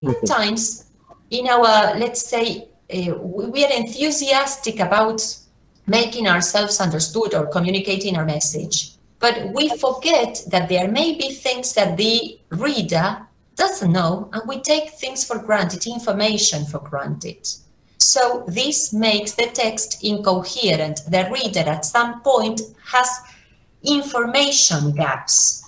sometimes in our, let's say, we are enthusiastic about making ourselves understood or communicating our message. But we forget that there may be things that the reader doesn't know, and we take things for granted, information for granted. So this makes the text incoherent. The reader at some point has information gaps.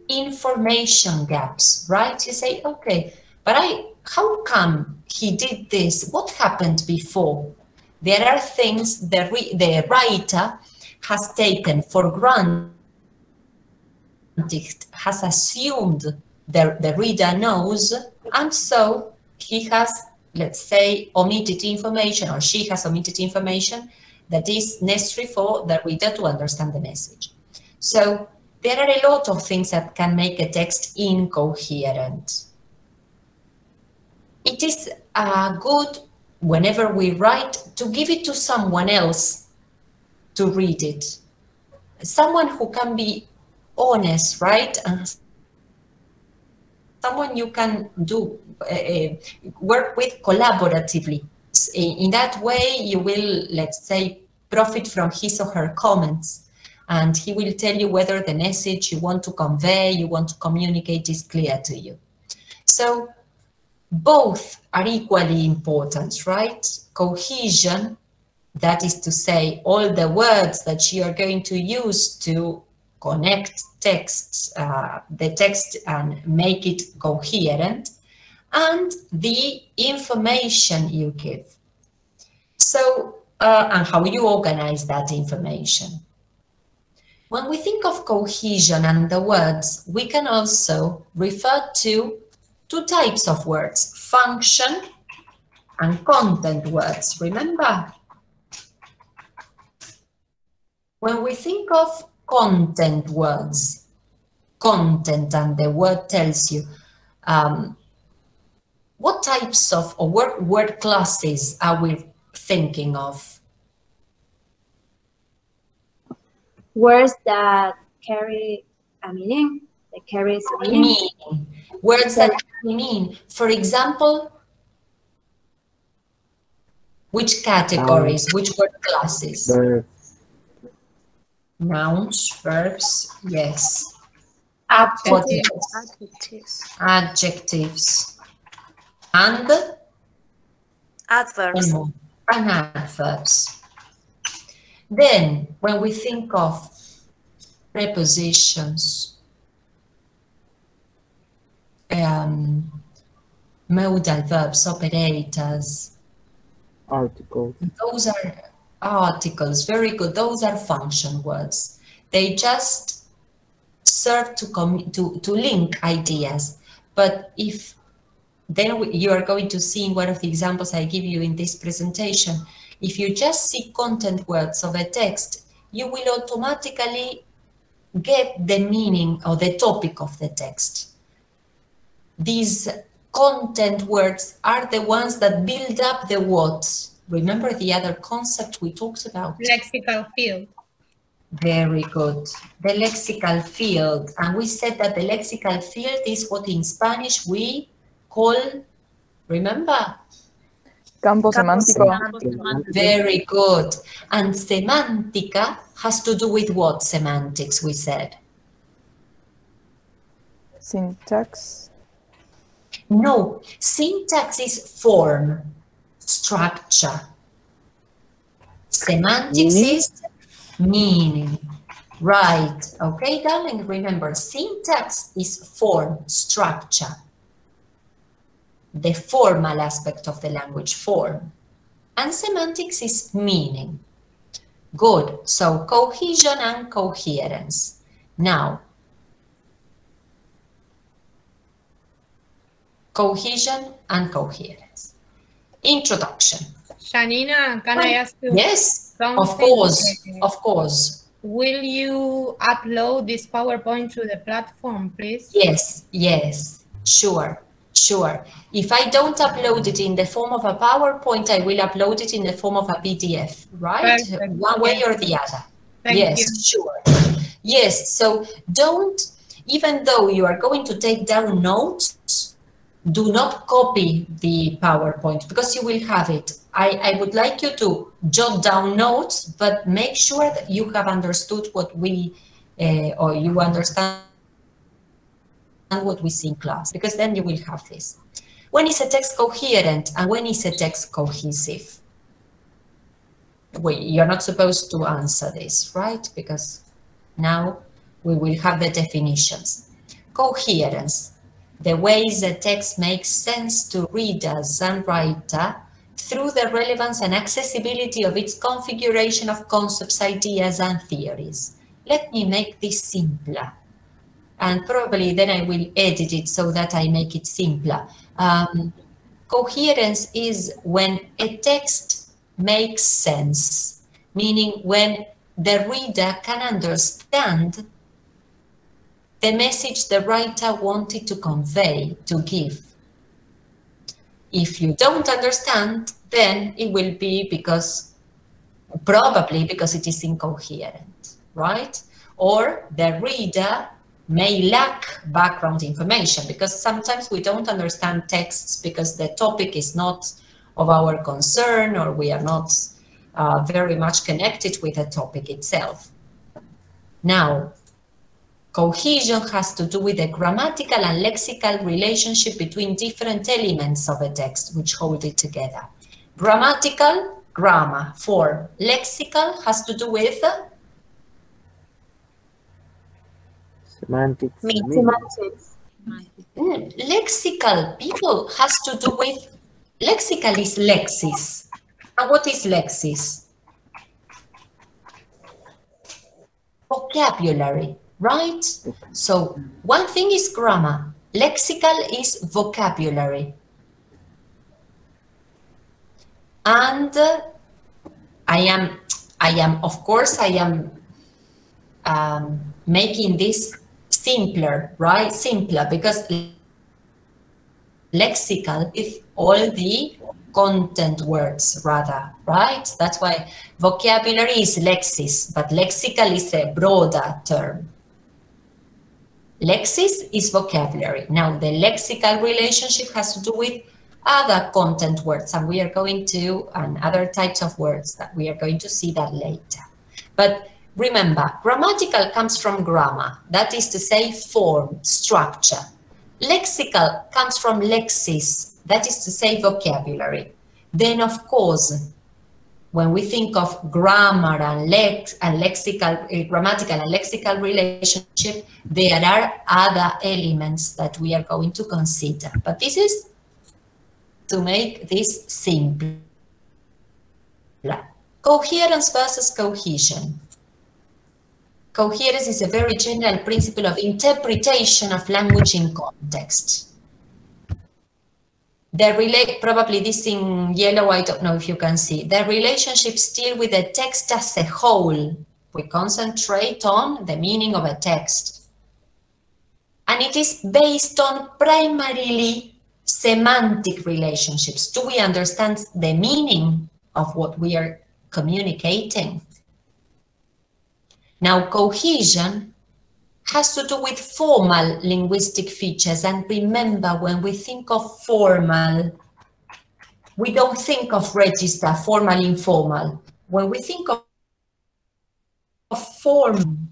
Information gaps, right? You say, okay, but how come he did this? What happened before? There are things the writer has taken for granted, has assumed the reader knows, and so he has, let's say, omitted information, or she has omitted information that is necessary for the reader to understand the message. So there are a lot of things that can make a text incoherent. It is good, whenever we write, to give it to someone else to read it. Someone who can be honest, right? Someone you can work with collaboratively. In that way, you will, let's say, profit from his or her comments, and he will tell you whether the message you want to convey, you want to communicate, is clear to you. So both are equally important, right? Cohesion, that is to say, all the words that you are going to use to connect texts, the text, and make it coherent, and the information you give. So, and how you organize that information. When we think of cohesion and the words, we can also refer to two types of words, function and content words. Remember? When we think of content words, content, and the word tells you, what types of word classes are we thinking of? Words that carry a meaning, that carries meaning. Words that carry meaning. For example, which categories, which word classes? Nouns, verbs, yes. Adjectives. And adverbs. And adverbs. Then, when we think of prepositions, modal verbs, operators, articles. Those are articles, very good. Those are function words. They just serve to link ideas. But if then you are going to see in one of the examples I give you in this presentation, if you just see content words of a text, you will automatically get the meaning or the topic of the text. These content words are the ones that build up the what. Remember the other concept we talked about? Lexical field. Very good. The lexical field. And we said that the lexical field is what in Spanish we call, remember? Campo semántico. Very good. And semántica has to do with what? Semantics, we said. Syntax. No, syntax is form, structure. Semantics is meaning. Right. Okay, darling, remember, syntax is form, structure. The formal aspect of the language, form. And semantics is meaning. Good. So cohesion and coherence. Now, cohesion and coherence. Introduction. Janina, can I ask you? Yes, something? Of course, of course. Will you upload this PowerPoint to the platform, please? Yes, yes, sure. Sure. If I don't upload it in the form of a PowerPoint, I will upload it in the form of a PDF, right? Perfect. One way or the other. Thank you. Sure. Yes, so don't, even though you are going to take down notes, do not copy the PowerPoint because you will have it. I would like you to jot down notes, but make sure that you have understood what we, or you understand what we see in class, because then you will have this. When is a text coherent and when is a text cohesive? You're not supposed to answer this, right? Because now we will have the definitions. Coherence, the ways the text makes sense to readers and writer through the relevance and accessibility of its configuration of concepts, ideas, and theories. Let me make this simpler. And probably then I will edit it so that I make it simpler. Coherence is when a text makes sense, meaning when the reader can understand the message the writer wanted to convey, to give. If you don't understand, then it will be probably because it is incoherent, right? Or the reader may lack background information, because sometimes we don't understand texts because the topic is not of our concern, or we are not very much connected with the topic itself. Now, cohesion has to do with the grammatical and lexical relationship between different elements of a text which hold it together. Grammatical, grammar, form. Lexical has to do with Semantics. Semantics. Lexical, people, has to do with, lexical is lexis. And what is lexis? Vocabulary, right? So one thing is grammar, lexical is vocabulary. And I am, of course, making this simpler, right? Simpler, because lexical is all the content words rather, right? That's why vocabulary is lexis, but lexical is a broader term. Lexis is vocabulary. Now the lexical relationship has to do with other content words, and we are going to, and other types of words that we are going to see that later. But remember, grammatical comes from grammar, that is to say form, structure. Lexical comes from lexis, that is to say vocabulary. Then, of course, when we think of grammar and lexical, grammatical and lexical relationship, there are other elements that we are going to consider. But this is to make this simpler. Coherence versus cohesion. Coherence is a very general principle of interpretation of language in context. Probably this in yellow, I don't know if you can see. The relationships deal with the text as a whole. We concentrate on the meaning of a text. And it is based on primarily semantic relationships. Do we understand the meaning of what we are communicating? Now, cohesion has to do with formal linguistic features. And remember, when we think of formal, we don't think of register, formal, informal. When we think of form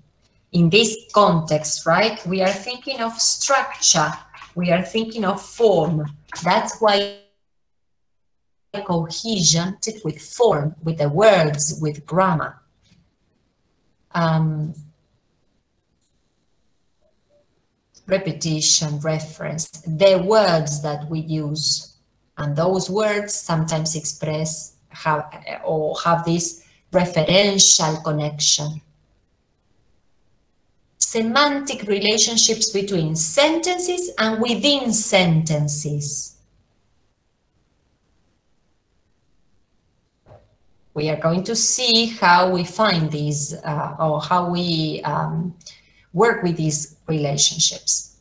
in this context, right, we are thinking of structure, we are thinking of form. That's why cohesion sits with form, with the words, with grammar. Repetition, reference, the words that we use, and those words sometimes express have this referential connection. Semantic relationships between sentences and within sentences. We are going to see how we find these or how we work with these relationships.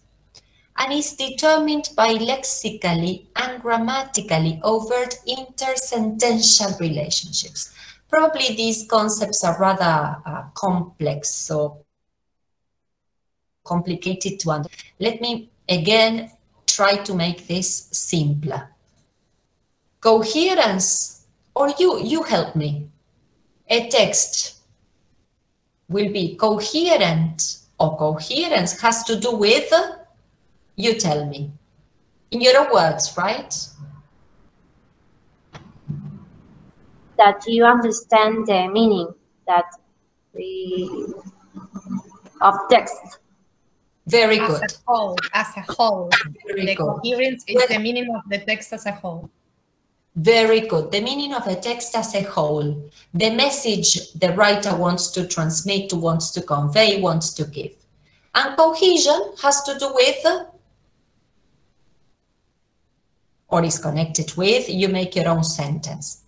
And is determined by lexically and grammatically overt intersentential relationships. Probably these concepts are rather complex, so complicated to understand. Let me again try to make this simpler. Coherence, or you help me. A text will be coherent or coherence has to do with, you tell me, in your own words, right? That you understand the meaning of text. Very good. As a whole. Very the good. Coherence is the meaning of the text as a whole. Very good. The meaning of a text as a whole. The message the writer wants to transmit, wants to convey, wants to give. And cohesion has to do with, or is connected with, you make your own sentence.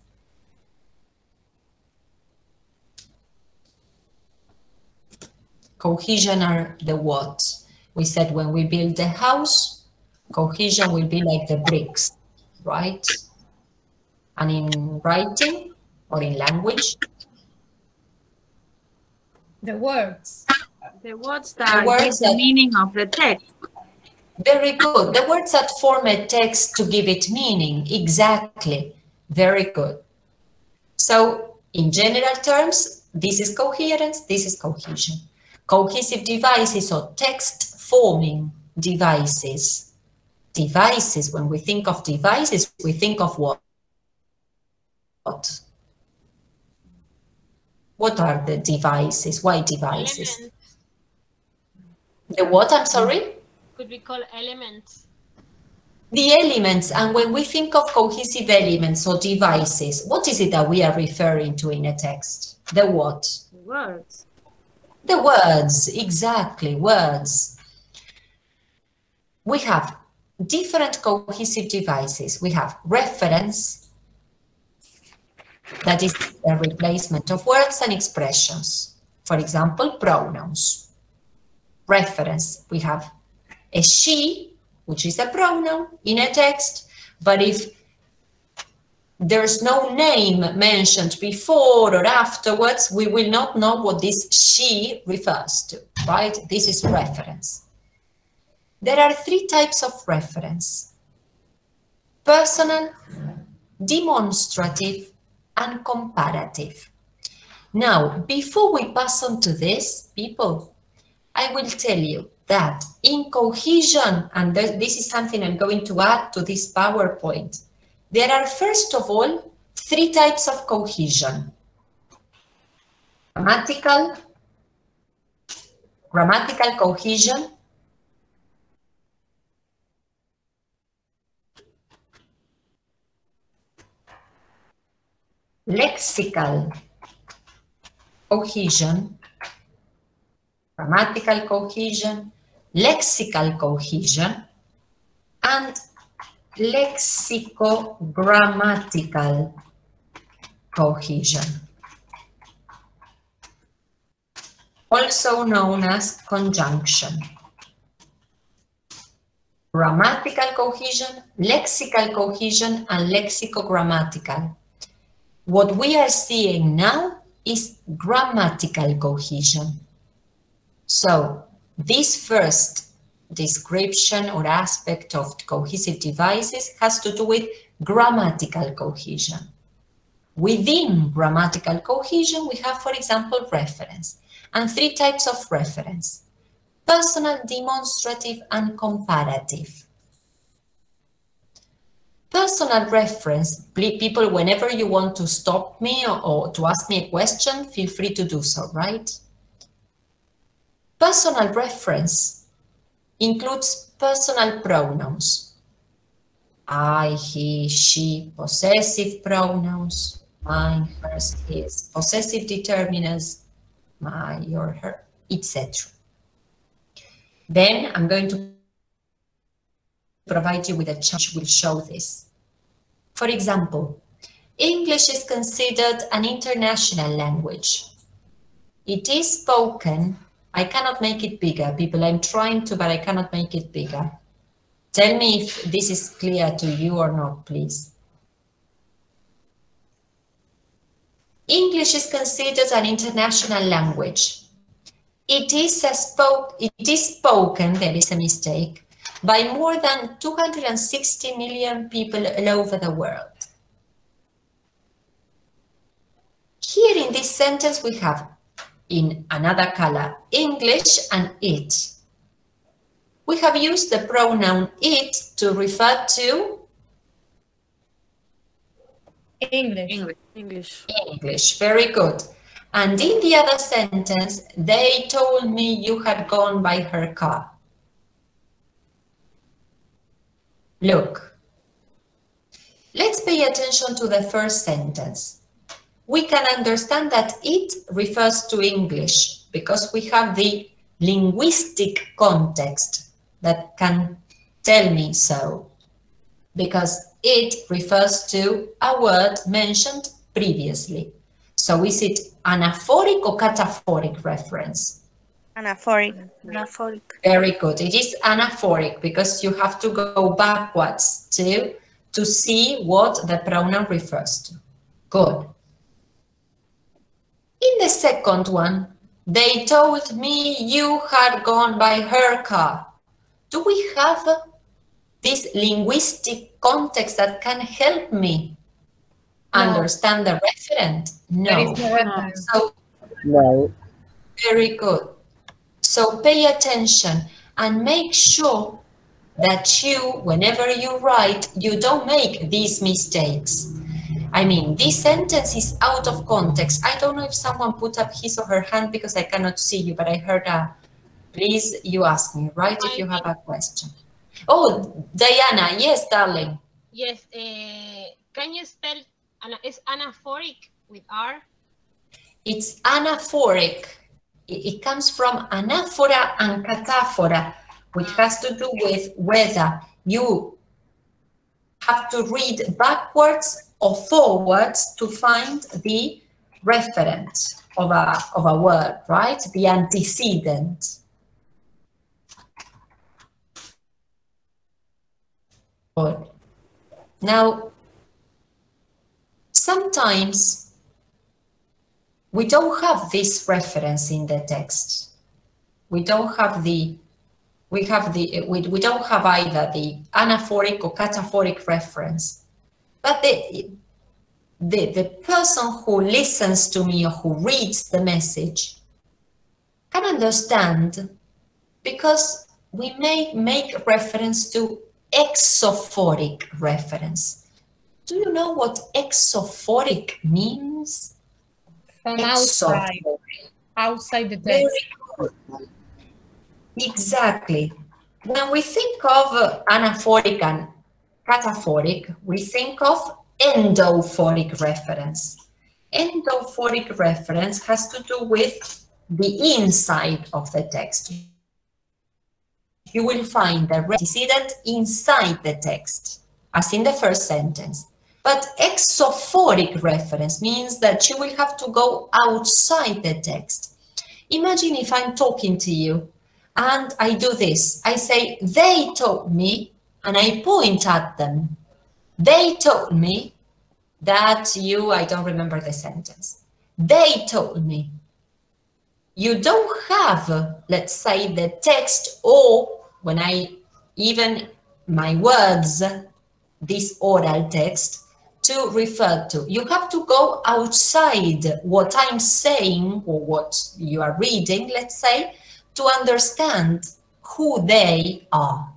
Cohesion are the what? We said when we build a house, cohesion will be like the bricks, right? And in writing or in language? The words. The words that give the meaning of the text. Very good. The words that form a text to give it meaning. Exactly. Very good. So in general terms, this is coherence, this is cohesion. Cohesive devices or text forming devices. Devices, when we think of devices, we think of what? What are the devices? Why devices? Elements. The what, I'm sorry? Could be called elements. The elements, and when we think of cohesive elements or devices, what is it that we are referring to in a text? The what? Words. The words, exactly, words. We have different cohesive devices. We have reference, that is a replacement of words and expressions. For example, pronouns. Reference, we have a she, which is a pronoun in a text, but if there's no name mentioned before or afterwards, we will not know what this she refers to, right? This is reference. There are three types of reference: personal, demonstrative, and comparative. Now, before we pass on to this, people, I will tell you that in cohesion, and this is something I'm going to add to this PowerPoint, there are, first of all, three types of cohesion. Grammatical cohesion, lexical cohesion, grammatical cohesion, lexical cohesion, and lexicogrammatical cohesion, also known as conjunction. Grammatical cohesion, lexical cohesion, and lexicogrammatical. What we are seeing now is grammatical cohesion. So this first description or aspect of cohesive devices has to do with grammatical cohesion. Within grammatical cohesion, we have, for example, reference, and three types of reference: personal, demonstrative, and comparative. Personal reference, people, whenever you want to stop me or to ask me a question, feel free to do so, right? Personal reference includes personal pronouns. I, he, she, possessive pronouns, mine, hers, his, possessive determinants, my, your, her, etc. Then I'm going to provide you with a chart which will show this. For example, English is considered an international language. It is spoken. I cannot make it bigger, people. I'm trying to, but I cannot make it bigger. Tell me if this is clear to you or not, please. English is considered an international language. It is spoken, there is a mistake, by more than 260 million people all over the world. Here in this sentence we have, in another color, English and it. We have used the pronoun it to refer to English. English. Very good. And in the other sentence, they told me you had gone by her car. Look, let's pay attention to the first sentence. We can understand that it refers to English because we have the linguistic context that can tell me so, because it refers to a word mentioned previously. So is it anaphoric or cataphoric reference? Anaphoric. Anaphoric. Very good. It is anaphoric because you have to go backwards to see what the pronoun refers to. Good. In the second one, they told me you had gone by her car. Do we have this linguistic context that can help me understand the referent? No. There is no reference. So, No. very good. So pay attention and make sure that you, whenever you write, you don't make these mistakes. I mean, this sentence is out of context. I don't know if someone put up his or her hand because I cannot see you, but I heard please, you ask me, right, if you have a question. Oh, Diana, yes, darling. Yes, can you spell, is anaphoric with R? It's anaphoric. It comes from anaphora and cataphora, which has to do with whether you have to read backwards or forwards to find the referent of a word, right? The antecedent. Good. Now, sometimes we don't have this reference in the text. We don't have we don't have either the anaphoric or cataphoric reference. But the person who listens to me or who reads the message can understand because we may make reference to exophoric reference. Do you know what exophoric means? From outside the text. Exactly. When we think of anaphoric and cataphoric, we think of endophoric reference. Endophoric reference has to do with the inside of the text. You will find the antecedent inside the text, as in the first sentence. But exophoric reference means that you will have to go outside the text. Imagine if I'm talking to you and I do this. I say, they told me, and I point at them. They told me that you, I don't remember the sentence. They told me. You don't have, let's say, the text or when even my words, this oral text, to refer to. You have to go outside what I'm saying or what you are reading, let's say, to understand who they are,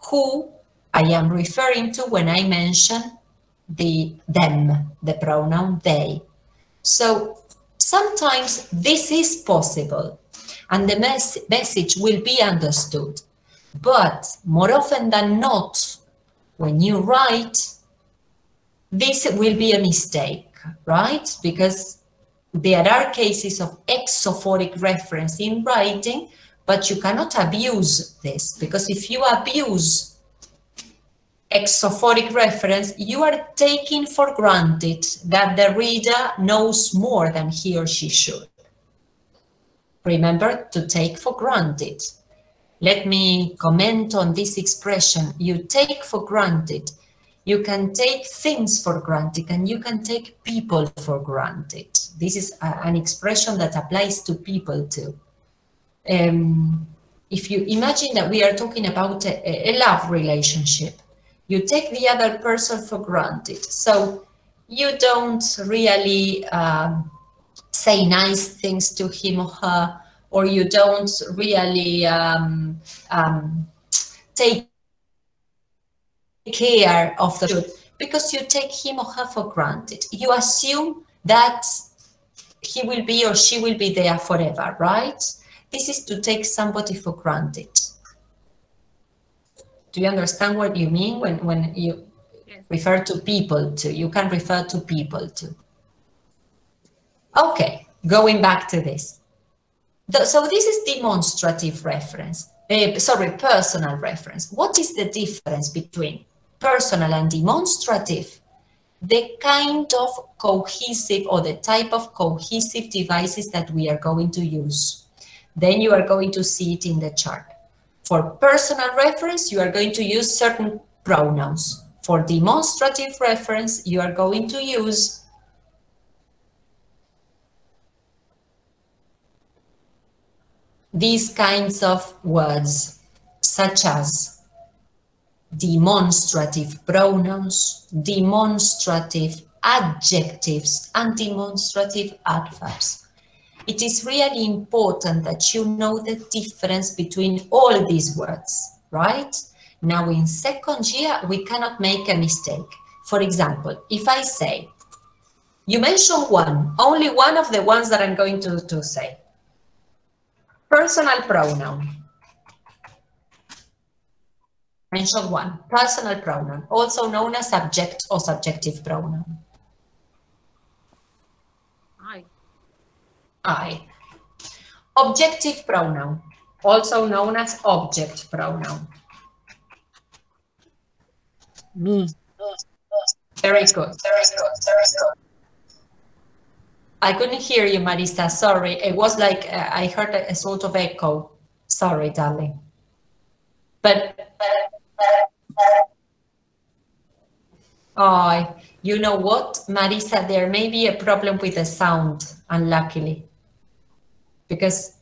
who I am referring to when I mention them, the pronoun they. So sometimes this is possible and the message will be understood. But more often than not, when you write, this will be a mistake, right? Because there are cases of exophoric reference in writing, but you cannot abuse this, because if you abuse exophoric reference, you are taking for granted that the reader knows more than he or she should. Remember to take for granted. Let me comment on this expression. You take for granted. You can take things for granted and you can take people for granted. This is an expression that applies to people too. if you imagine that we are talking about a love relationship, you take the other person for granted. So you don't really say nice things to him or her, or you don't really take care of the, because you take him or her for granted. You assume that he will be or she will be there forever, right? This is to take somebody for granted. Do you understand what you mean when you refer to people too? You can refer to people too. Okay, going back to this. So this is demonstrative reference. Personal reference. What is the difference between personal and demonstrative? The kind of cohesive or the type of cohesive devices that we are going to use. Then you are going to see it in the chart. For personal reference, you are going to use certain pronouns. For demonstrative reference, you are going to use these kinds of words, such as demonstrative pronouns, demonstrative adjectives, and demonstrative adverbs. It is really important that you know the difference between all these words, right? Now in second year, we cannot make a mistake. For example, if I say, you mention one, only one of the ones that I'm going to say. Personal pronoun. Mention one. Personal pronoun, also known as subject or subjective pronoun. I. Objective pronoun, also known as object pronoun. Me. Very good. Very good. Very good. I couldn't hear you, Marisa. Sorry. It was like I heard a sort of echo. Sorry, darling. But oh, you know what, Marisa? There may be a problem with the sound, unluckily. Because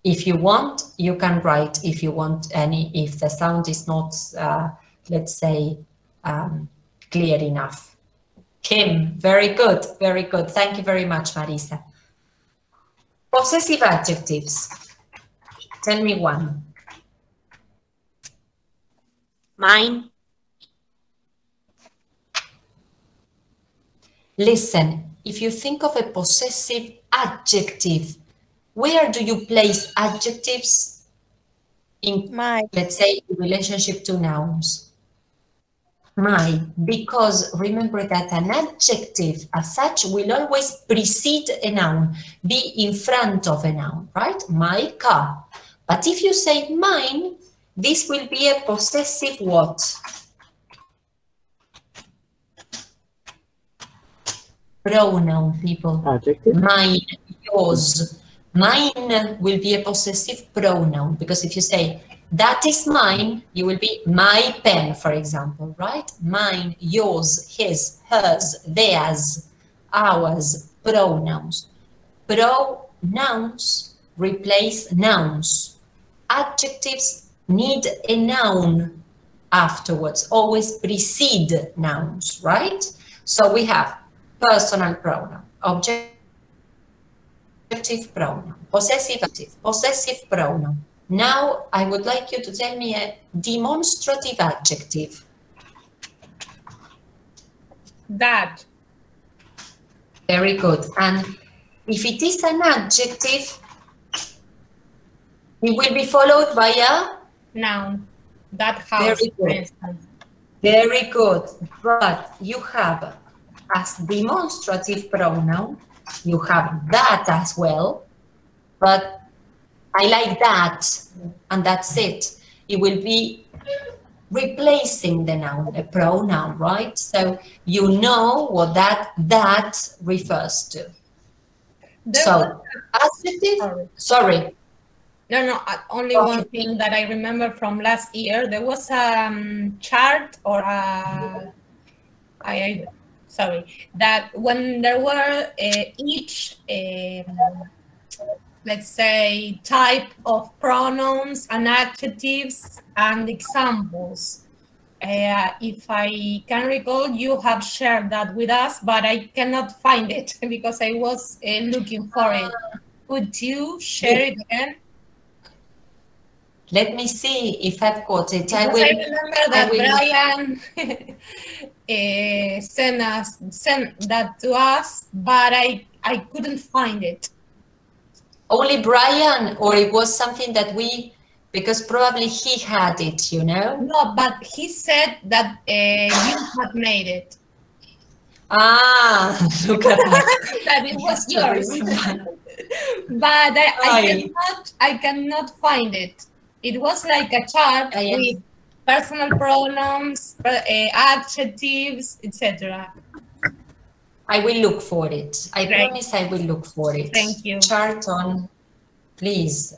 if you want, you can write if you want any, if the sound is not, let's say, clear enough. Kim, very good, very good. Thank you very much, Marisa. Possessive adjectives. Tell me one. Mine. Listen, if you think of a possessive adjective, where do you place adjectives in, let's say, in relationship to nouns? My, because remember that an adjective as such will always precede a noun, be in front of a noun, right? My car. But if you say mine, this will be a possessive what? Pronoun, people. Adjective. Mine, yours. Mine will be a possessive pronoun, because if you say that is mine, you will be my pen, for example, right? Mine, yours, his, hers, theirs, ours, pronouns. Pronouns replace nouns. Adjectives need a noun afterwards, always precede nouns, right? So we have personal pronoun, objective pronoun, possessive pronoun. Now I would like you to tell me a demonstrative adjective. That. Very good. And if it is an adjective, it will be followed by a Noun. That house, for instance. Very good. But you have as demonstrative pronoun, you have that as well, but I like that, and that's it. It will be replacing the noun, a pronoun, right? So you know what that refers to. So, adjective, sorry. No, only one thing that I remember from last year, there was a chart or sorry, that when there were each let's say, type of pronouns and adjectives and examples. If I can recall, you have shared that with us, but I cannot find it because I was looking for it. Could you share it again? Let me see if I've got it. I remember that Brian sent that to us, but I couldn't find it. Only Brian, or it was something that we, because probably he had it, you know? No, but he said that you had made it. Ah, look at that. That it was yours. But I cannot find it. It was like a chart with personal pronouns, adjectives, etc. I will look for it. I promise I will look for it. Thank you. Chart on, please.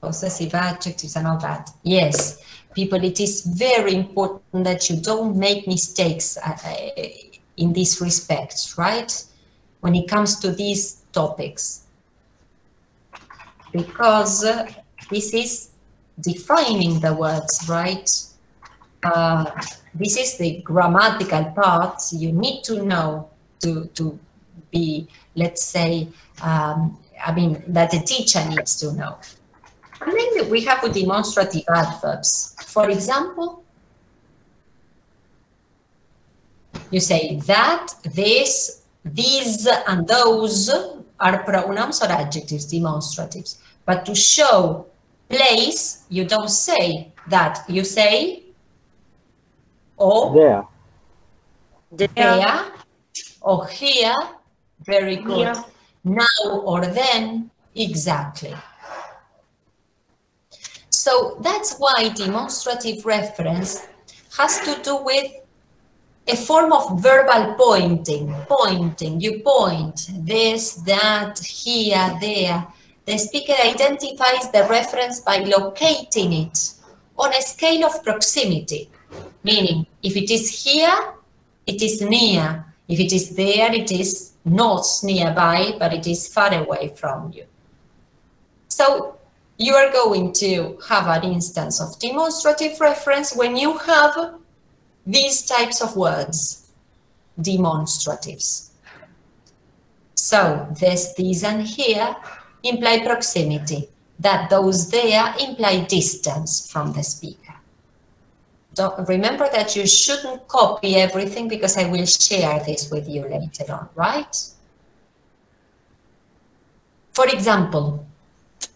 Possessive adjectives and all that. Yes, people, it is very important that you don't make mistakes in these respects, right? When it comes to these topics. Because this is defining the words, right? This is the grammatical part you need to know to be, let's say, I mean, that the teacher needs to know. And then we have demonstrative adverbs. For example, you say that, this, these, and those are pronouns or adjectives, demonstratives. But to show place, you don't say that. You say, oh, there, or here, very good. Yeah. Now or then, exactly. So that's why demonstrative reference has to do with a form of verbal pointing. Pointing, you point, this, that, here, there. The speaker identifies the reference by locating it on a scale of proximity. Meaning, if it is here, it is near. If it is there, it is not nearby, but it is far away from you. So you are going to have an instance of demonstrative reference when you have these types of words, demonstratives. So this, these, and here imply proximity. That, those, there imply distance from the speaker. Remember that you shouldn't copy everything because I will share this with you later on, right? For example,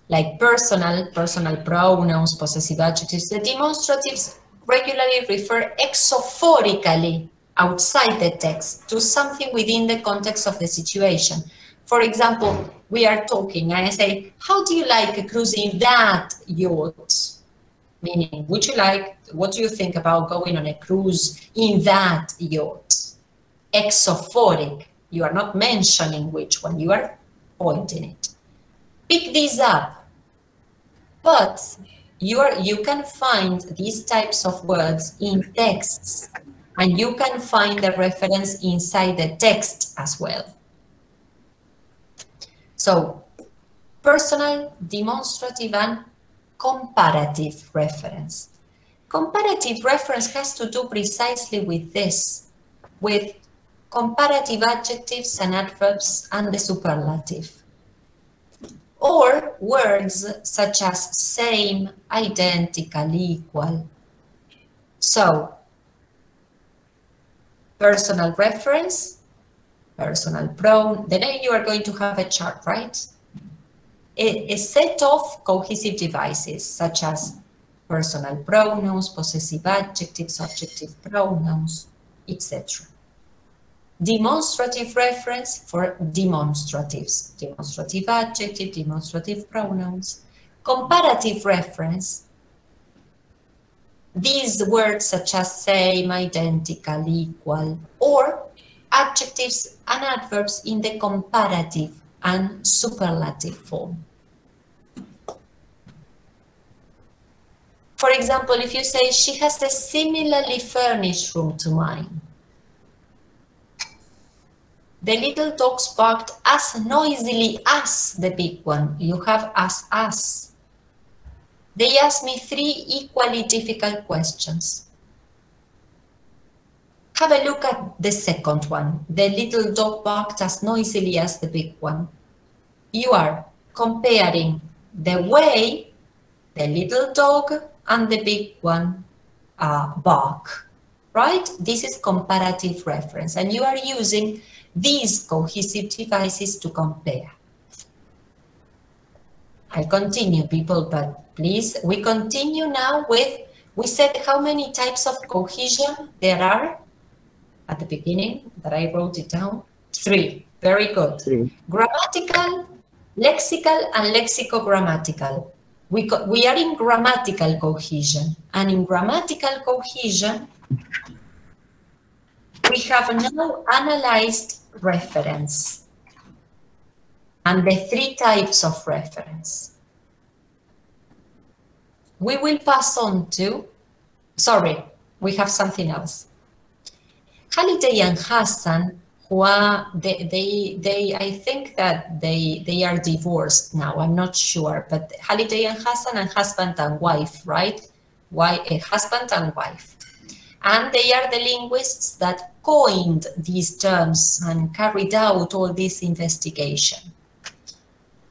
like personal pronouns, possessive adjectives, the demonstratives regularly refer exophorically outside the text to something within the context of the situation. For example, we are talking and I say, how do you like cruising that yacht? Meaning, would you like, what do you think about going on a cruise in that yacht? Exophoric, you are not mentioning which one, you are pointing it. Pick these up, but you can find these types of words in texts, and you can find the reference inside the text as well. So, personal, demonstrative, and comparative reference. Comparative reference has to do precisely with this, with comparative adjectives and adverbs and the superlative. Or words such as same, identical, equal. So, personal reference, personal pronoun, then you are going to have a chart, right? A set of cohesive devices such as personal pronouns, possessive adjectives, subjective pronouns, etc. Demonstrative reference for demonstratives, demonstrative adjective, demonstrative pronouns. Comparative reference, these words such as same, identical, equal, or adjectives and adverbs in the comparative and superlative form. For example, if you say, she has a similarly furnished room to mine. The little dogs barked as noisily as the big one. You have as. They asked me 3 equally difficult questions. Have a look at the second one. The little dog barked as noisily as the big one. You are comparing the way the little dog and the big one bark, right? This is comparative reference, and you are using these cohesive devices to compare. I'll continue, people, but please, we continue now with, we said how many types of cohesion there are at the beginning, that I wrote it down. 3, very good. 3. Grammatical, lexical, and lexicogrammatical. We are in grammatical cohesion, and in grammatical cohesion, we have now analyzed reference and the 3 types of reference. We will pass on to, sorry, we have something else. Halliday and Hassan, who are, I think that they are divorced now, I'm not sure, but Halliday and Hassan and husband and wife, right? Husband and wife. And they are the linguists that coined these terms and carried out all this investigation.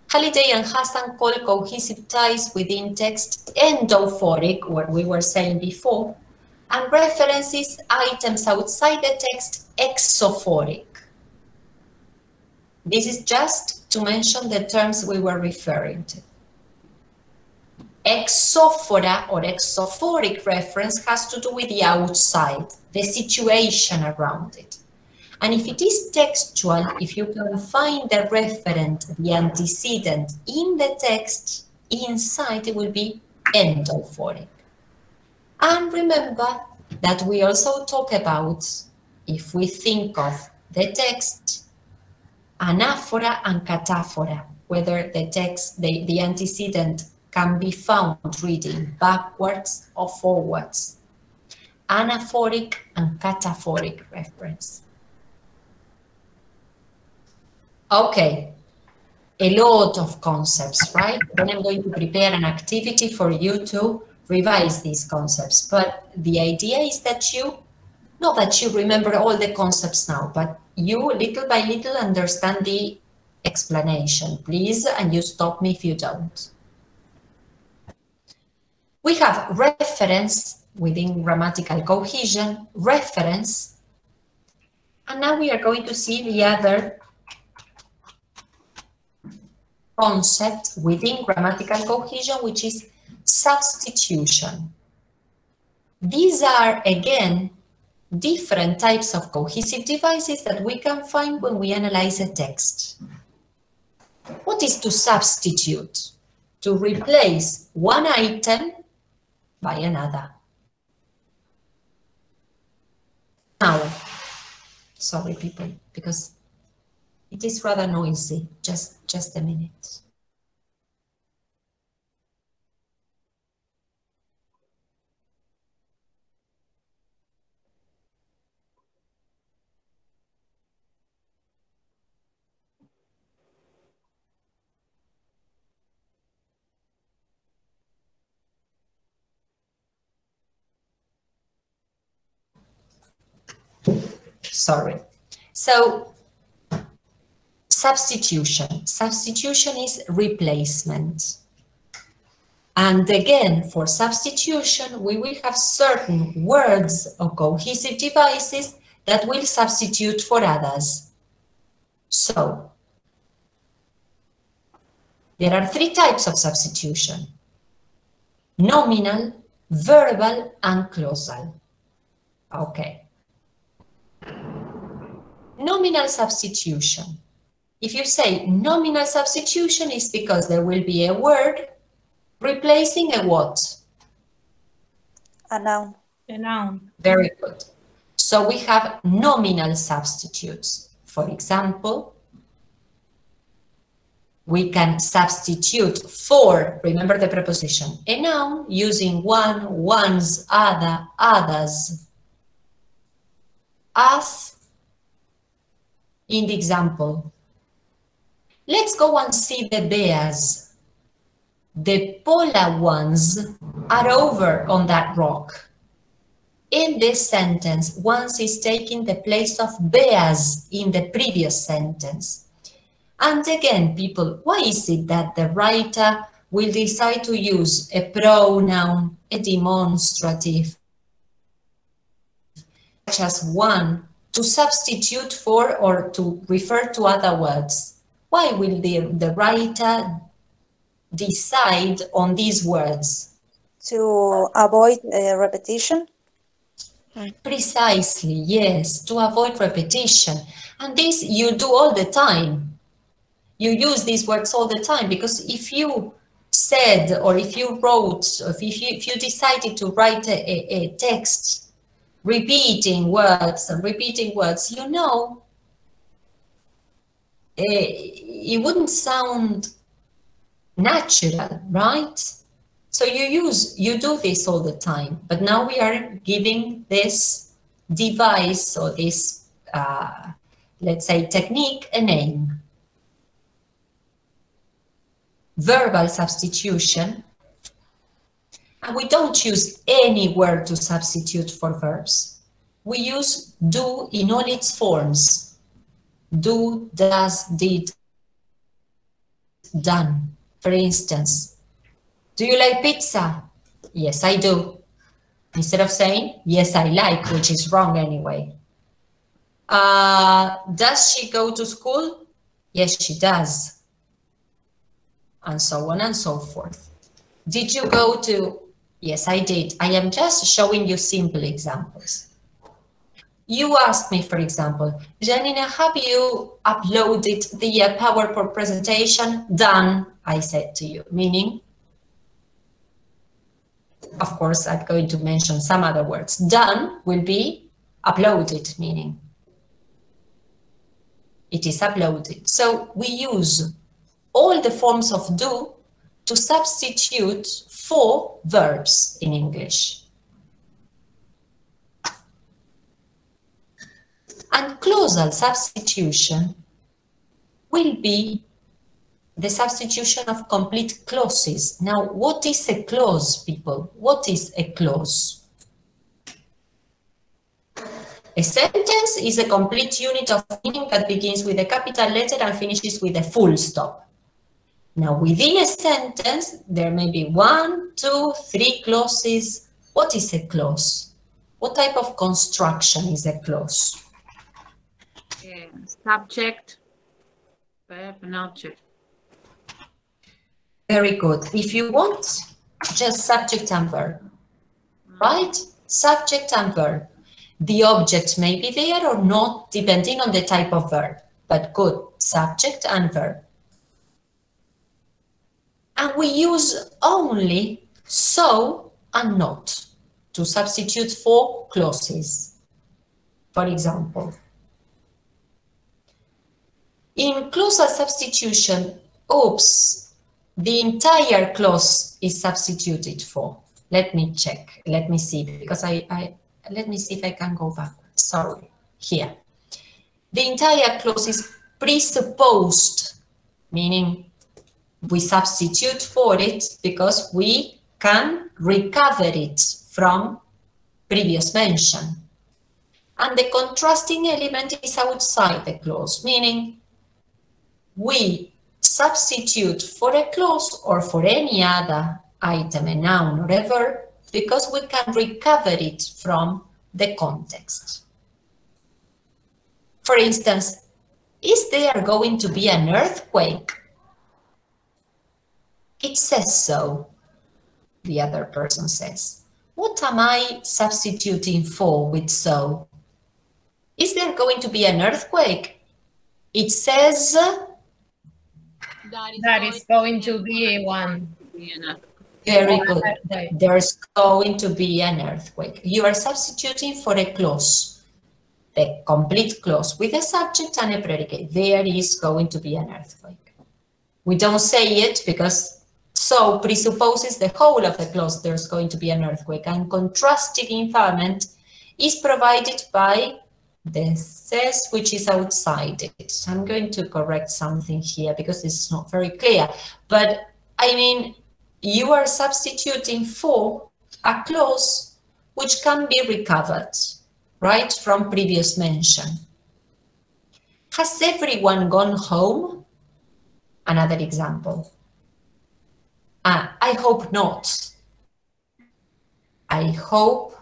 Halliday and Hassan call cohesive ties within text endophoric, what we were saying before, and references items outside the text exophoric. This is just to mention the terms we were referring to. Exophora or exophoric reference has to do with the outside, the situation around it. And if it is textual, if you can find the referent, the antecedent in the text, inside it will be endophoric. And remember that we also talk about, if we think of the text, anaphora and cataphora, whether the text, the antecedent can be found reading backwards or forwards. Anaphoric and cataphoric reference. Okay, a lot of concepts, right? Then I'm going to prepare an activity for you to revise these concepts. But the idea is that you, not that you remember all the concepts now, but you little by little understand the explanation, please, and you stop me if you don't. We have reference within grammatical cohesion, reference, and now we are going to see the other concept within grammatical cohesion, which is substitution. These are, again, different types of cohesive devices that we can find when we analyze a text. What is to substitute? To replace one item by another. Now, sorry people, because it is rather noisy. Just a minute. Sorry. So, substitution. Substitution is replacement. And again, for substitution, we will have certain words or cohesive devices that will substitute for others. So, there are 3 types of substitution: nominal, verbal, and clausal. Okay. Nominal substitution. If you say nominal substitution, is because there will be a word replacing a what? A noun. A noun. Very good. So we have nominal substitutes. For example, we can substitute for, remember the preposition, a noun using one, ones, other, others, as, in the example. Let's go and see the bears. The polar ones are over on that rock. In this sentence, ones is taking the place of bears in the previous sentence. And again, people, why is it that the writer will decide to use a pronoun, a demonstrative, such as one, to substitute for or to refer to other words? Why will the writer decide on these words? To avoid repetition? Precisely, yes, to avoid repetition. And this you do all the time. You use these words all the time, because if you said, or if you wrote, or if you decided to write a text repeating words and repeating words, you know, it wouldn't sound natural, right? So you do this all the time, but now we are giving this device or this, let's say, technique a name. Verbal substitution. And we don't use any word to substitute for verbs. We use do in all its forms. Do, does, did, done. For instance, do you like pizza? Yes, I do. Instead of saying, yes, I like, which is wrong anyway. Does she go to school? Yes, she does. And so on and so forth. Did you go to? Yes, I did. I am just showing you simple examples. You asked me, for example, Janina, have you uploaded the PowerPoint presentation? Done, I said to you, meaning, of course, I'm going to mention some other words. Done will be uploaded, meaning it is uploaded. So we use all the forms of do to substitute for verbs in English. And clausal substitution will be the substitution of complete clauses. Now, what is a clause, people? What is a clause? A sentence is a complete unit of meaning that begins with a capital letter and finishes with a full stop. Now, within a sentence, there may be 1, 2, 3 clauses. What is a clause? What type of construction is a clause? Subject, verb, and object. Very good. If you want, just subject and verb, right? Subject and verb. The object may be there or not, depending on the type of verb, but good, subject and verb. And we use only so and not to substitute for clauses. For example, in clausal substitution, oops, the entire clause is substituted for. Let me check. Let me see, because let me see if I can go backwards. Sorry, here. The entire clause is presupposed, meaning we substitute for it because we can recover it from previous mention. And the contrasting element is outside the clause, meaning we substitute for a clause or for any other item, a noun or a verb, because we can recover it from the context. For instance, is there going to be an earthquake? It says so, the other person says. What am I substituting for with so? Is there going to be an earthquake? It says that is going to be one. Very good. There's going to be an earthquake. You are substituting for a clause, the complete clause with a subject and a predicate. There is going to be an earthquake. We don't say it because so presupposes the whole of the clause there's going to be an earthquake, and contrastive environment is provided by The says which is outside it. I'm going to correct something here because this is not very clear. But I mean, you are substituting for a clause which can be recovered, right, from previous mention. Has everyone gone home? Another example. I hope not. I hope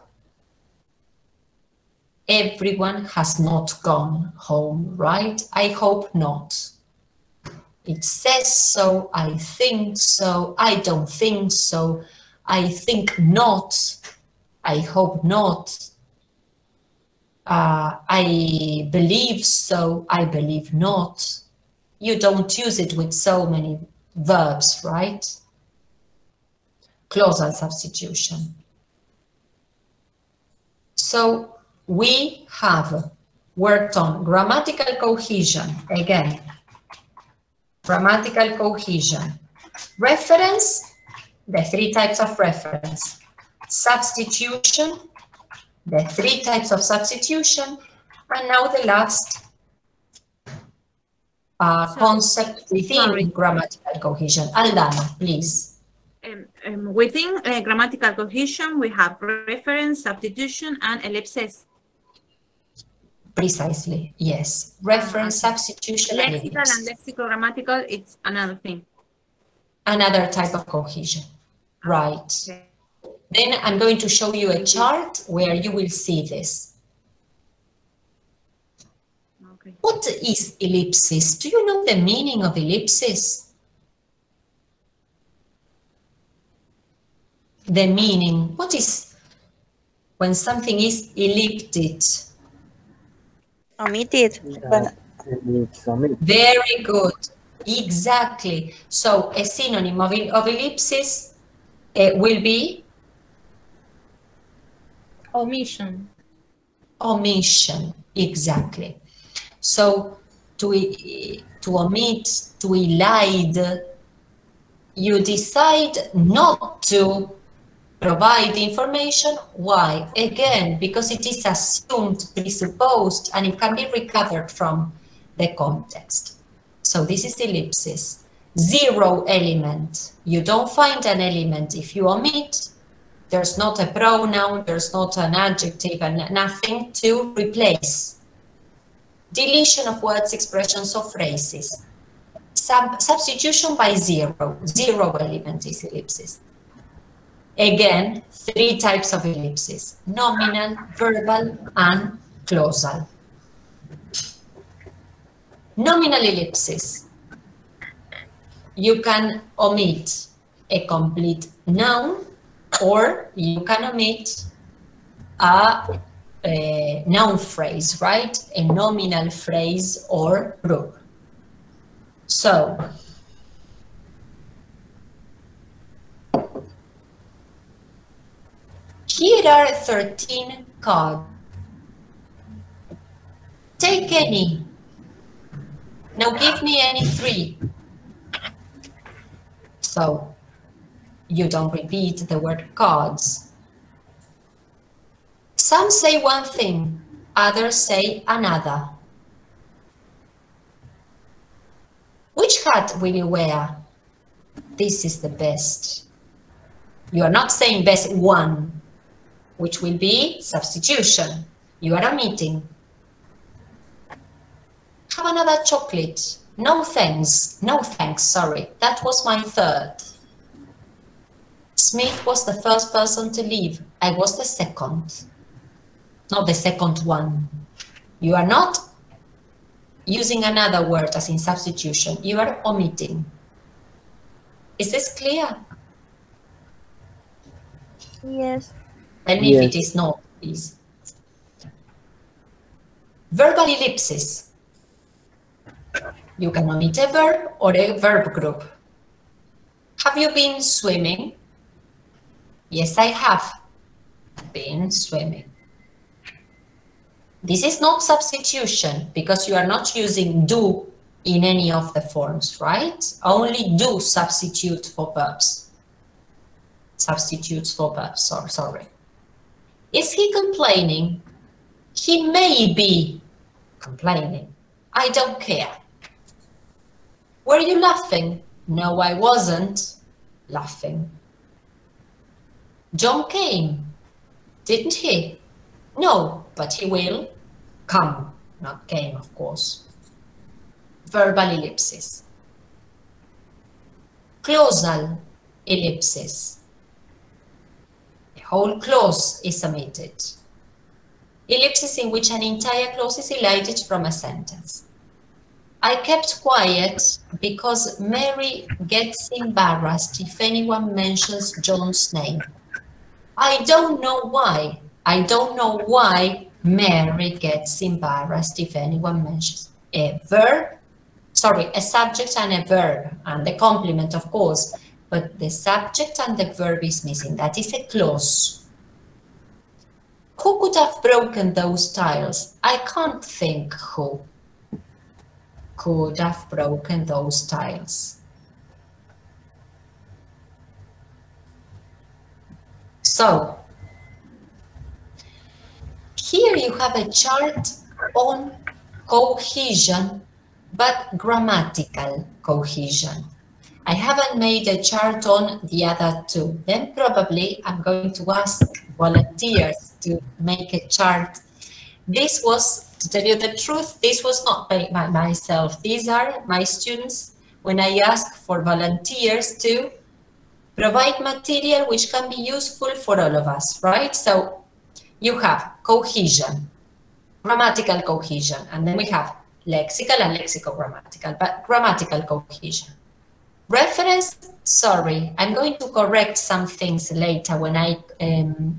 everyone has not gone home, right? I hope not. It says so, I think so, I don't think so, I think not, I hope not, I believe so, I believe not. You don't use it with so many verbs, right? Clausal substitution. So we have worked on grammatical cohesion, again, grammatical cohesion, reference, the three types of reference, substitution, the three types of substitution, and now the last concept within grammatical cohesion. Aldana, please. Within grammatical cohesion, we have reference, substitution, and ellipses. Precisely, yes. Reference, substitution, lexical and lexicogrammatical, it's another thing. Another type of cohesion, right. Okay. Then I'm going to show you a chart where you will see this. Okay. What is ellipsis? Do you know the meaning of ellipsis? The meaning, what is when something is ellipted? Omitted. Very good, exactly. So a synonym of ellipsis will be? Omission. Omission, exactly. So to omit, to elide, you decide not to provide the information. Why? Again, because it is assumed, presupposed, and it can be recovered from the context. So this is ellipsis. Zero element. You don't find an element if you omit. There's not a pronoun, there's not an adjective, and nothing to replace. Deletion of words, expressions, or phrases. Substitution by zero. Zero element is ellipsis. Again, three types of ellipses: nominal, verbal, and clausal. Nominal ellipsis. You can omit a complete noun, or you can omit a noun phrase, right? A nominal phrase or group. So, here are 13 cards. Take any. Now give me any three. So you don't repeat the word cards. Some say one thing, others say another. Which hat will you wear? This is the best. You are not saying best one, which will be substitution. You are omitting. Have another chocolate. No thanks. No thanks, sorry. That was my third. Smith was the first person to leave. I was the second. Not the second one. You are not using another word as in substitution. You are omitting. Is this clear? Yes. Tell me if it is not, please. Verbal ellipsis. You can omit a verb or a verb group. Have you been swimming? Yes, I have been swimming. This is not substitution because you are not using do in any of the forms, right? Only do substitute for verbs. Substitutes for verbs, sorry. Is he complaining? He may be complaining. I don't care. Were you laughing? No, I wasn't laughing. John came, didn't he? No, but he will come, not came, of course. Verbal ellipsis. Clausal ellipsis. A whole clause is omitted. Ellipsis in which an entire clause is elided from a sentence. I kept quiet because Mary gets embarrassed if anyone mentions John's name. I don't know why. I don't know why Mary gets embarrassed if anyone mentions a verb. Sorry, a subject and a verb, and the complement, of course, but the subject and the verb is missing. That is a clause. Who could have broken those tiles? I can't think who could have broken those tiles. So, here you have a chart on cohesion, but grammatical cohesion. I haven't made a chart on the other two. Then probably I'm going to ask volunteers to make a chart. This was, to tell you the truth, this was not by myself. These are my students when I ask for volunteers to provide material which can be useful for all of us, right? So you have cohesion, grammatical cohesion, and then we have lexical and lexicogrammatical, but grammatical cohesion. Reference, sorry, I'm going to correct some things later when I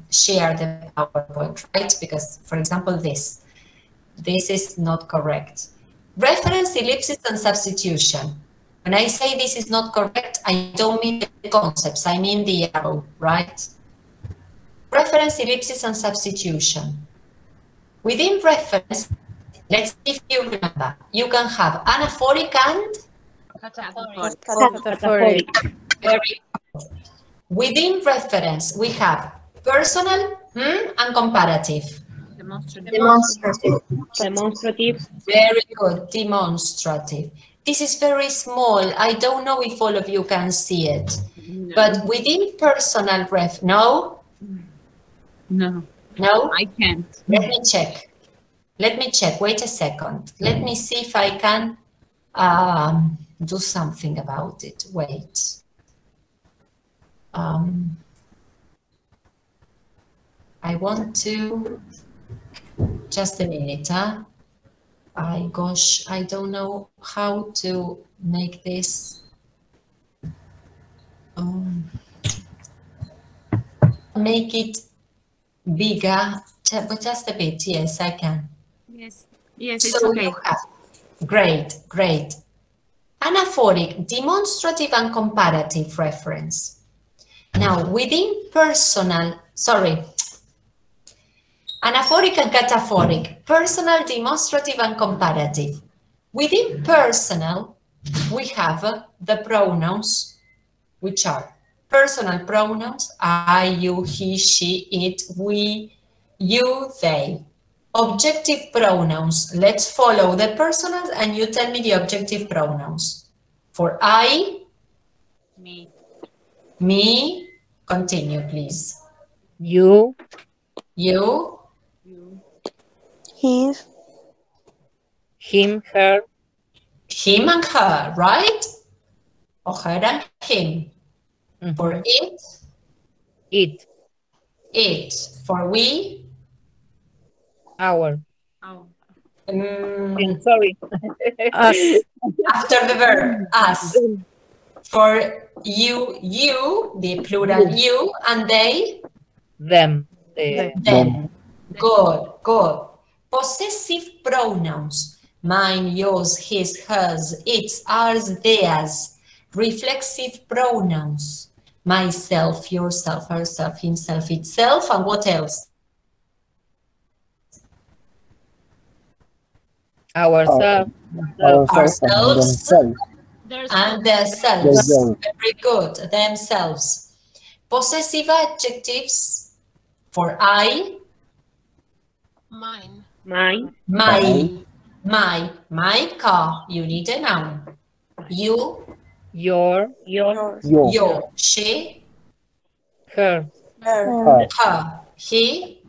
share the PowerPoint, right? Because, for example, this is not correct. Reference, ellipsis, and substitution. When I say this is not correct, I don't mean the concepts, I mean the arrow, right? Reference, ellipsis, and substitution. Within reference, let's see if you remember, you can have anaphoric and Cataphoric. very good. Within reference, we have personal and comparative. Demonstrative. Demonstrative. Very good, demonstrative. This is very small. I don't know if all of you can see it. No. But within personal ref, no? No, No? I can't. Let me check. Let me check. Wait a second. Let me see if I can do something about it. Wait. I want to, just a minute, huh? Gosh, I don't know how to make this. Make it bigger, but just a bit. Yes, I can. Yes, yes, it's So okay. you have, great, great. Anaphoric, demonstrative and comparative reference. Now, within personal, sorry, anaphoric and cataphoric, personal, demonstrative, and comparative. Within personal, we have the pronouns, which are personal pronouns, I, you, he, she, it, we, you, they. Objective pronouns, let's follow the personals and you tell me the objective pronouns. For I, me, continue please. You, His, him, her, him and her, right? Or her and him. For it, it. For we, our. Oh. Sorry. Us. after the verb, us. For you, the plural you, and they, Them. them. Good, good. Possessive pronouns, mine, yours, his, hers, its, ours, theirs. Reflexive pronouns, myself, yourself, herself, himself, itself, and what else? Ourselves. Ourselves There's and themselves. Very good, themselves. Possessive adjectives for I, mine. My car, you need a noun. You, Your, she, her, her, her, he,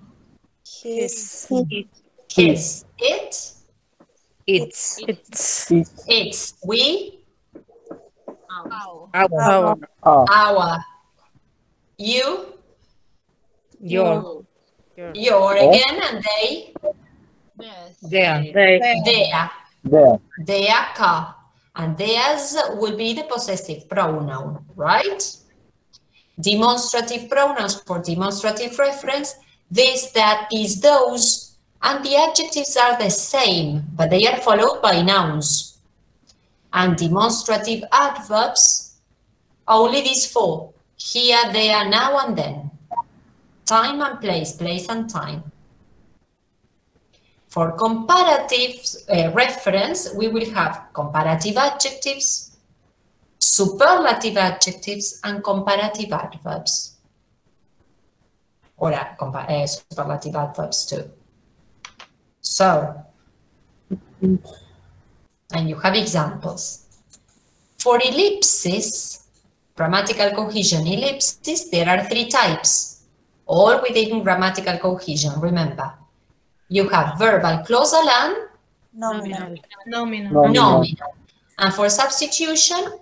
his, his, it, its, its, we, our, our, you, your, your again, and they, their car. And theirs will be the possessive pronoun, right? Demonstrative pronouns for demonstrative reference, this, that, is, those, and the adjectives are the same, but they are followed by nouns. And demonstrative adverbs, only these four, here, there, now, and then. Time and place, place and time. For comparative reference, we will have comparative adjectives, superlative adjectives, and comparative adverbs. Or superlative adverbs too. So, and you have examples. For ellipsis, grammatical cohesion ellipsis, there are 3 types, all within grammatical cohesion, remember. You have verbal, clausal, and nominal. And for substitution,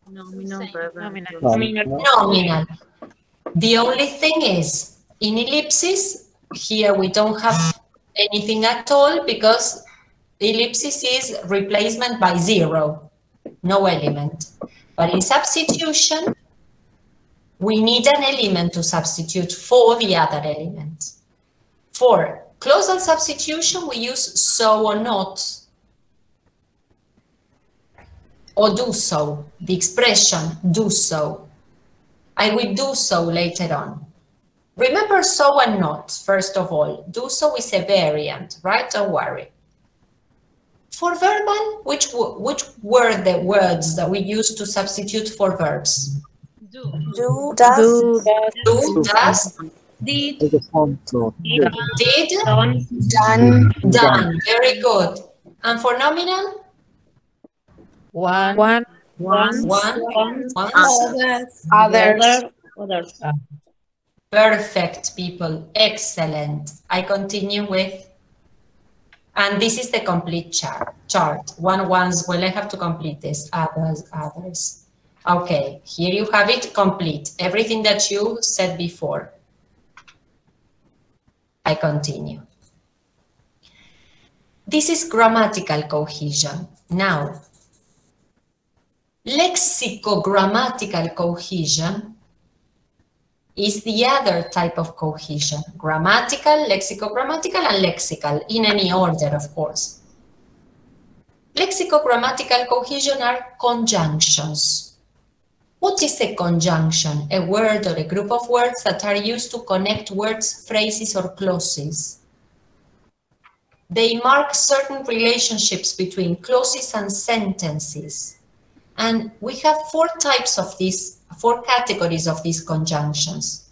Nominal. The only thing is, in ellipsis, here we don't have anything at all because ellipsis is replacement by 0, no element. But in substitution, we need an element to substitute for the other element. For clausal substitution, we use so or not, or do so, the expression do so. I will do so later on. Remember so and not, first of all. Do so is a variant, right? Don't worry. For verbal, which were the words that we used to substitute for verbs? Do, does, Did, done. Very good. And for nominal? one, Once. others. Perfect, people. Excellent. I continue with, and this is the complete chart. Ones, well, I have to complete this. Others. Okay, here you have it complete. Everything that you said before. I continue. This is grammatical cohesion. Now, lexicogrammatical cohesion is the other type of cohesion. Grammatical, lexicogrammatical, and lexical, in any order, of course. Lexicogrammatical cohesion are conjunctions. What is a conjunction? A word or a group of words that are used to connect words, phrases, or clauses. They mark certain relationships between clauses and sentences. And we have 4 types of these, 4 categories of these conjunctions.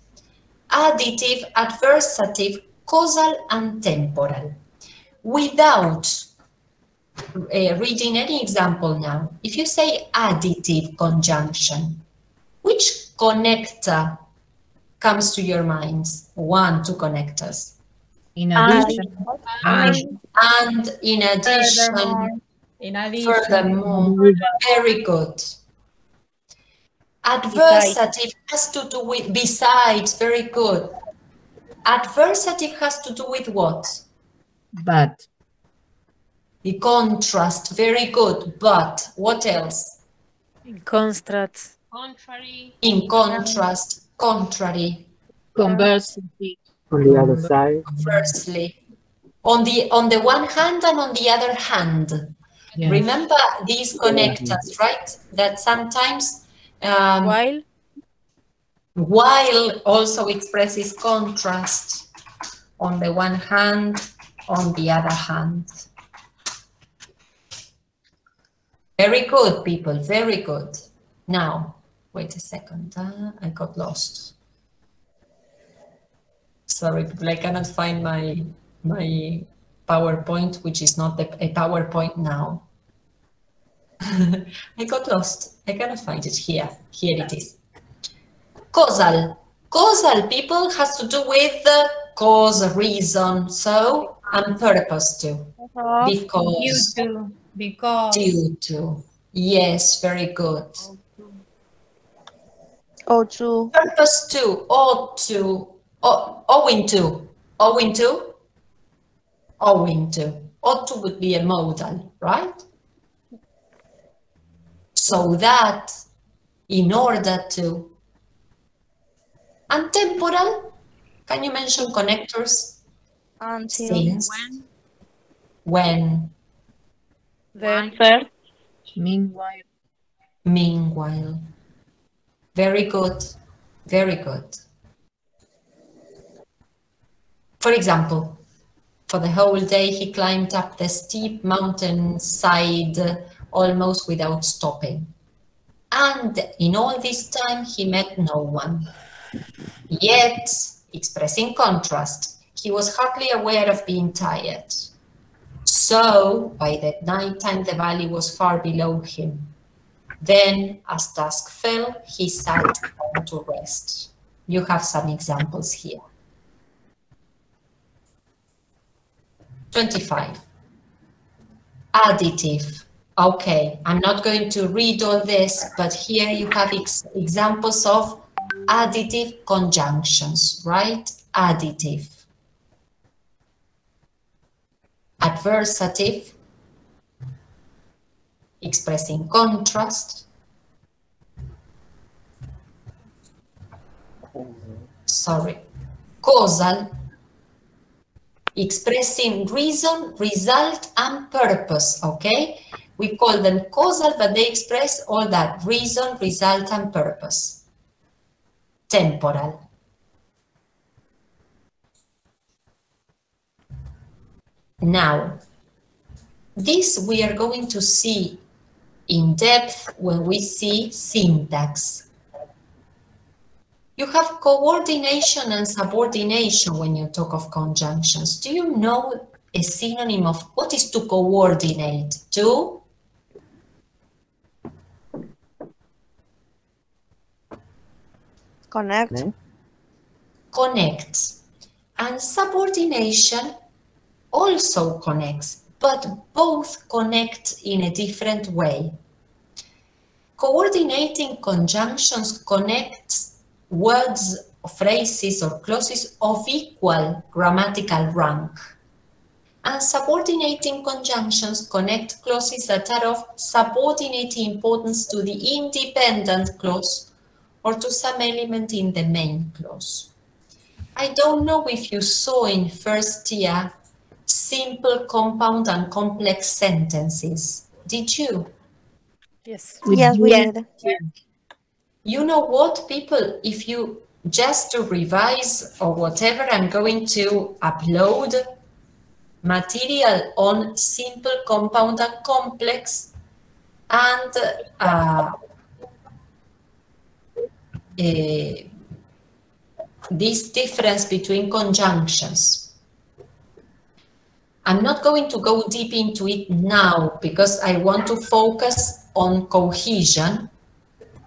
Additive, adversative, causal, and temporal. Without reading any example now, if you say additive conjunction, which connector comes to your minds? 1, 2 connectors. in addition, And in addition, furthermore, very good. Adversative has to do with besides, very good. Adversative has to do with what? but, The contrast, very good. But what else? contrary, In contrast, contrary, conversely, On the other side, conversely. On the one hand and on the other hand. yes. Remember these connectors, right? That sometimes while also expresses contrast on the one hand, on the other hand. Very good, people, very good. Now, wait a second, I got lost. Sorry, people, I cannot find my PowerPoint, which is not a PowerPoint now. I got lost. I cannot find it here. Here it is. Causal. Causal, people, has to do with the cause, reason, so, and purpose too. Because. Due to. Because. Due to. Yes, very good. Ought to. Purpose to, ought to, owing to, owing to, owing to. Ought to would be a modal, right? So that, in order to. And temporal, can you mention connectors? Until. Since. When. Then. First. Meanwhile. Meanwhile. Very good. Very good. For example, for the whole day he climbed up the steep mountainside almost without stopping. And in all this time he met no one. Yet, expressing contrast, he was hardly aware of being tired. So, by that night time the valley was far below him. Then, as dusk fell, he sat down to rest. You have some examples here. 25. Additive. Okay, I'm not going to read all this, but here you have examples of additive conjunctions, right? Additive. Adversative. Expressing contrast. Sorry. Causal. Expressing reason, result, and purpose, okay? We call them causal, but they express all that, reason, result, and purpose. Temporal. Now, this we are going to see in depth when we see syntax. You have coordination and subordination when you talk of conjunctions. Do you know a synonym of what is to coordinate? To? Connect. Connect. And subordination also connects, but both connect in a different way. Coordinating conjunctions connects words, phrases, or clauses of equal grammatical rank. And subordinating conjunctions connect clauses that are of subordinate importance to the independent clause or to some element in the main clause. I don't know if you saw in first year simple, compound, and complex sentences. Did you? Yes. Yes, we did. You know what, people, if you just to revise or whatever, I'm going to upload material on simple, compound, and complex, and this difference between conjunctions. I'm not going to go deep into it now because I want to focus on cohesion,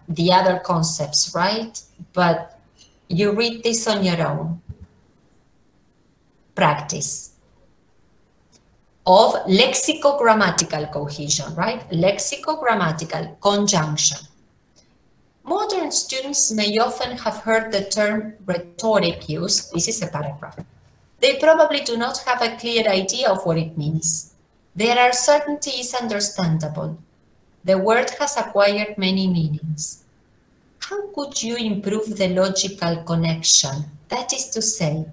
the other concepts, right? But you read this on your own. Practice of lexicogrammatical cohesion, right? Lexicogrammatical conjunction. Modern students may often have heard the term rhetoric used. This is a paragraph. They probably do not have a clear idea of what it means. Their uncertainty is understandable. The word has acquired many meanings. How could you improve the logical connection? That is to say,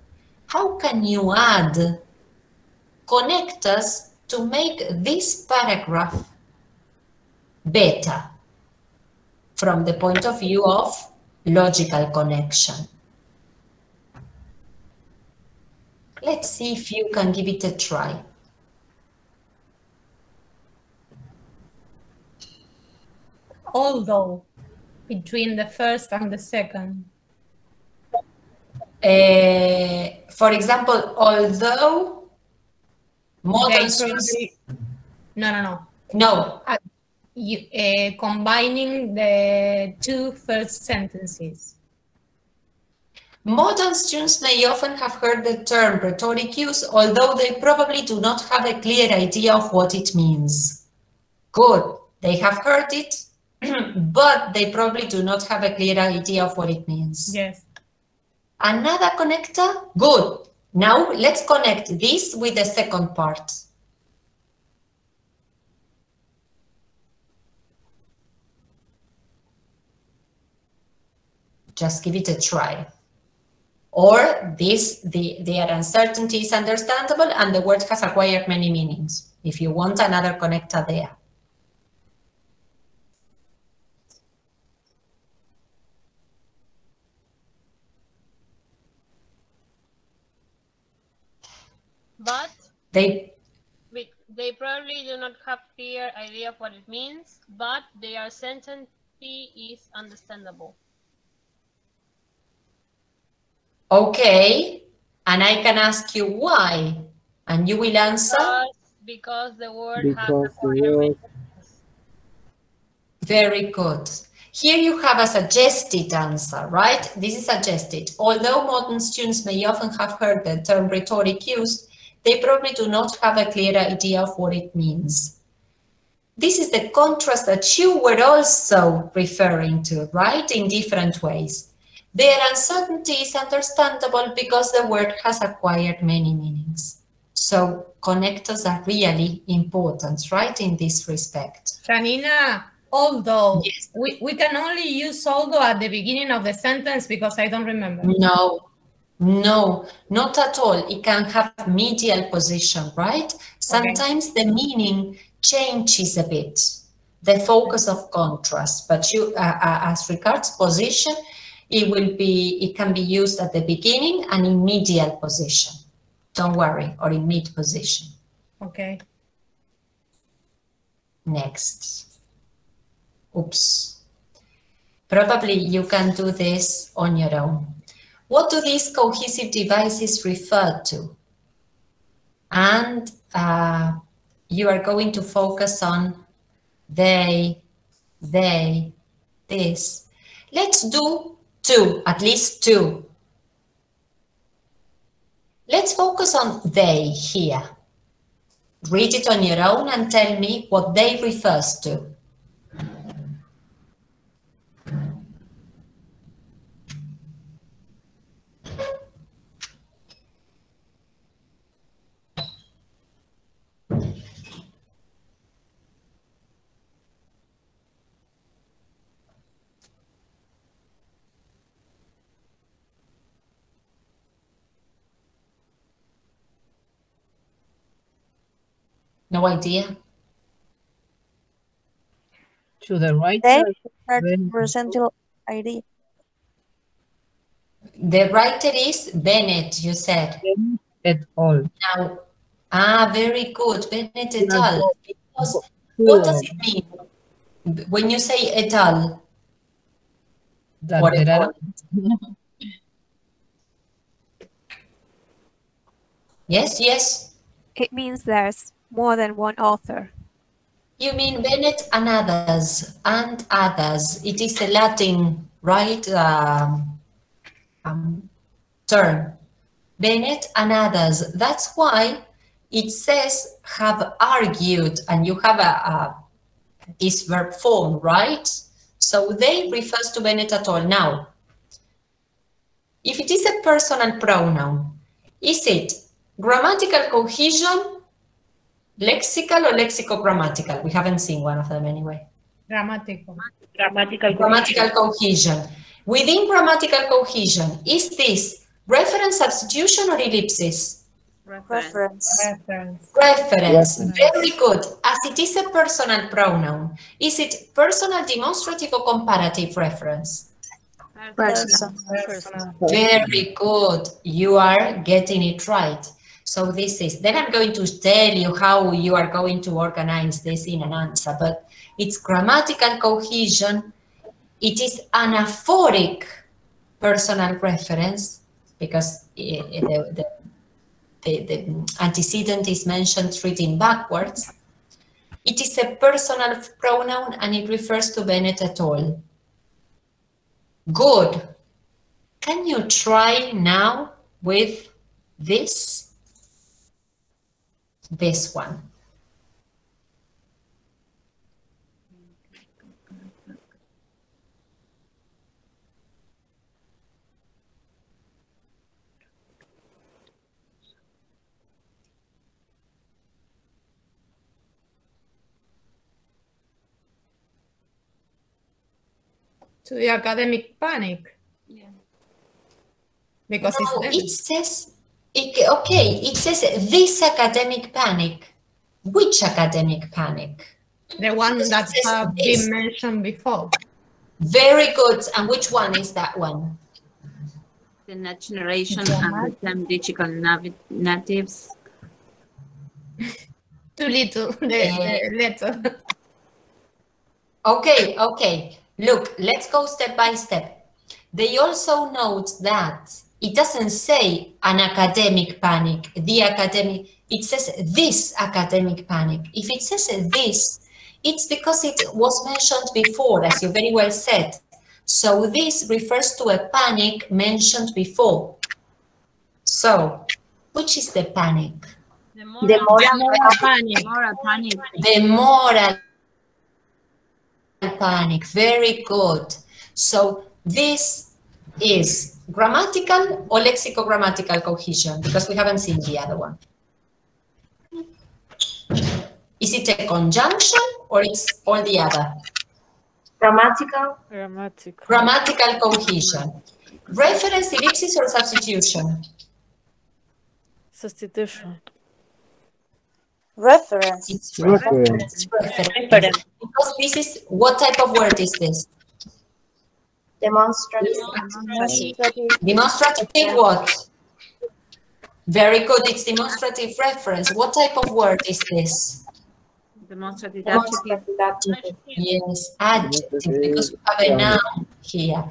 how can you add connectors to make this paragraph better from the point of view of logical connection? Let's see if you can give it a try. Although, between the first and the second. For example, although Modern They students. No. No. Combining the two first sentences. Modern students may often have heard the term rhetoric use, although they probably do not have a clear idea of what it means. Good. They have heard it, but they probably do not have a clear idea of what it means. Yes. Another connector? Good. Now let's connect this with the second part. Just give it a try. Or their uncertainty is understandable and the word has acquired many meanings. If you want another connector there. But They probably do not have clear idea of what it means, but their uncertainty is understandable. Okay, and I can ask you why, and you will answer? Because the word Because has the word. Very good. Here you have a suggested answer, right? This is suggested. Although modern students may often have heard the term rhetoric used, they probably do not have a clear idea of what it means. This is the contrast that you were also referring to, right? In different ways. Their uncertainty is understandable because the word has acquired many meanings. So connectors are really important, right, in this respect. Janina, although, yes. we can only use although at the beginning of the sentence because I don't remember. No, not at all. It can have medial position, right? Sometimes the meaning changes a bit, the focus of contrast, but you, as regards position, it can be used at the beginning and in medial position. Don't worry, or in mid position. Okay. Next. Oops. Probably you can do this on your own. What do these cohesive devices refer to? And you are going to focus on they, this. Let's do two, at least two. Let's focus on they here. Read it on your own and tell me what they refers to. No idea. To the right. They presential ID. The writer is Bennett, you said. Et al. Now, very good, Bennett et al. Because what does it mean when you say et al? That or there are. Yes. It means there's more than one author. You mean Bennett and others, It is a Latin, right, term. Bennett and others. That's why it says have argued, and you have this verb form, right? So they refers to Bennett et al. Now, if it is a personal pronoun, is it grammatical cohesion, lexical or lexicogrammatical? We haven't seen one of them anyway. Grammatical. Grammatical cohesion. Within grammatical cohesion, is this reference, substitution, or ellipsis? Reference. Reference. Very good. As it is a personal pronoun, is it personal, demonstrative, or comparative reference? Person. Very good. You are getting it right. So this is, then I'm going to tell you how you are going to organize this in an answer, but it's grammatical cohesion. It is anaphoric personal reference because the the antecedent is mentioned reading backwards. It is a personal pronoun and it refers to Bennett et al. Good. Can you try now with this one? To the academic panic. Yeah. Because No, it's it says, it says this academic panic. Which academic panic? the one Because that it says have this. been mentioned before. Very good. And which one is that one? The next generation and the time digital natives. Too little, the letter. Okay, okay. Look, let's go step by step. They also note that it doesn't say an academic panic, the academic, it says this academic panic. If it says this, it's because it was mentioned before, as you very well said. So this refers to a panic mentioned before. So, which is the panic? The moral Panic. Moral panic. The moral panic. Very good. So this is grammatical or lexicogrammatical cohesion, because we haven't seen the other one. Is it a conjunction or it's all the other? Grammatical. Grammatical cohesion. Reference, ellipsis, or substitution? Substitution. Reference. It's Reference. It's reference. Because this is, what type of word is this? Demonstrative. Demonstrative what? Very good, it's demonstrative reference. What type of word is this? Demonstrative adjective. Yes, adjective, because we have a noun here.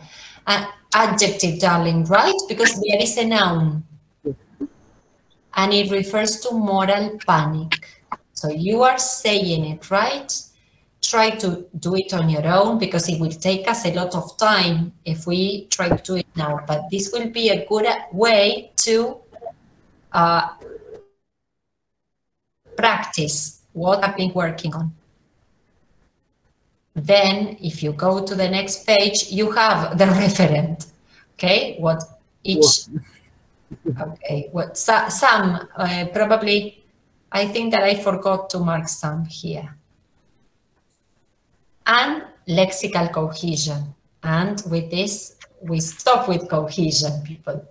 Adjective, darling, right? Because there is a noun. And it refers to moral panic. So you are saying it, right? Try to do it on your own, because it will take us a lot of time if we try to do it now. But this will be a good way to practice what I've been working on. Then, if you go to the next page, you have the referent. Okay, what each. Okay, what some probably. I think that I forgot to mark some here. And lexical cohesion. And with this, we stop with cohesion, people.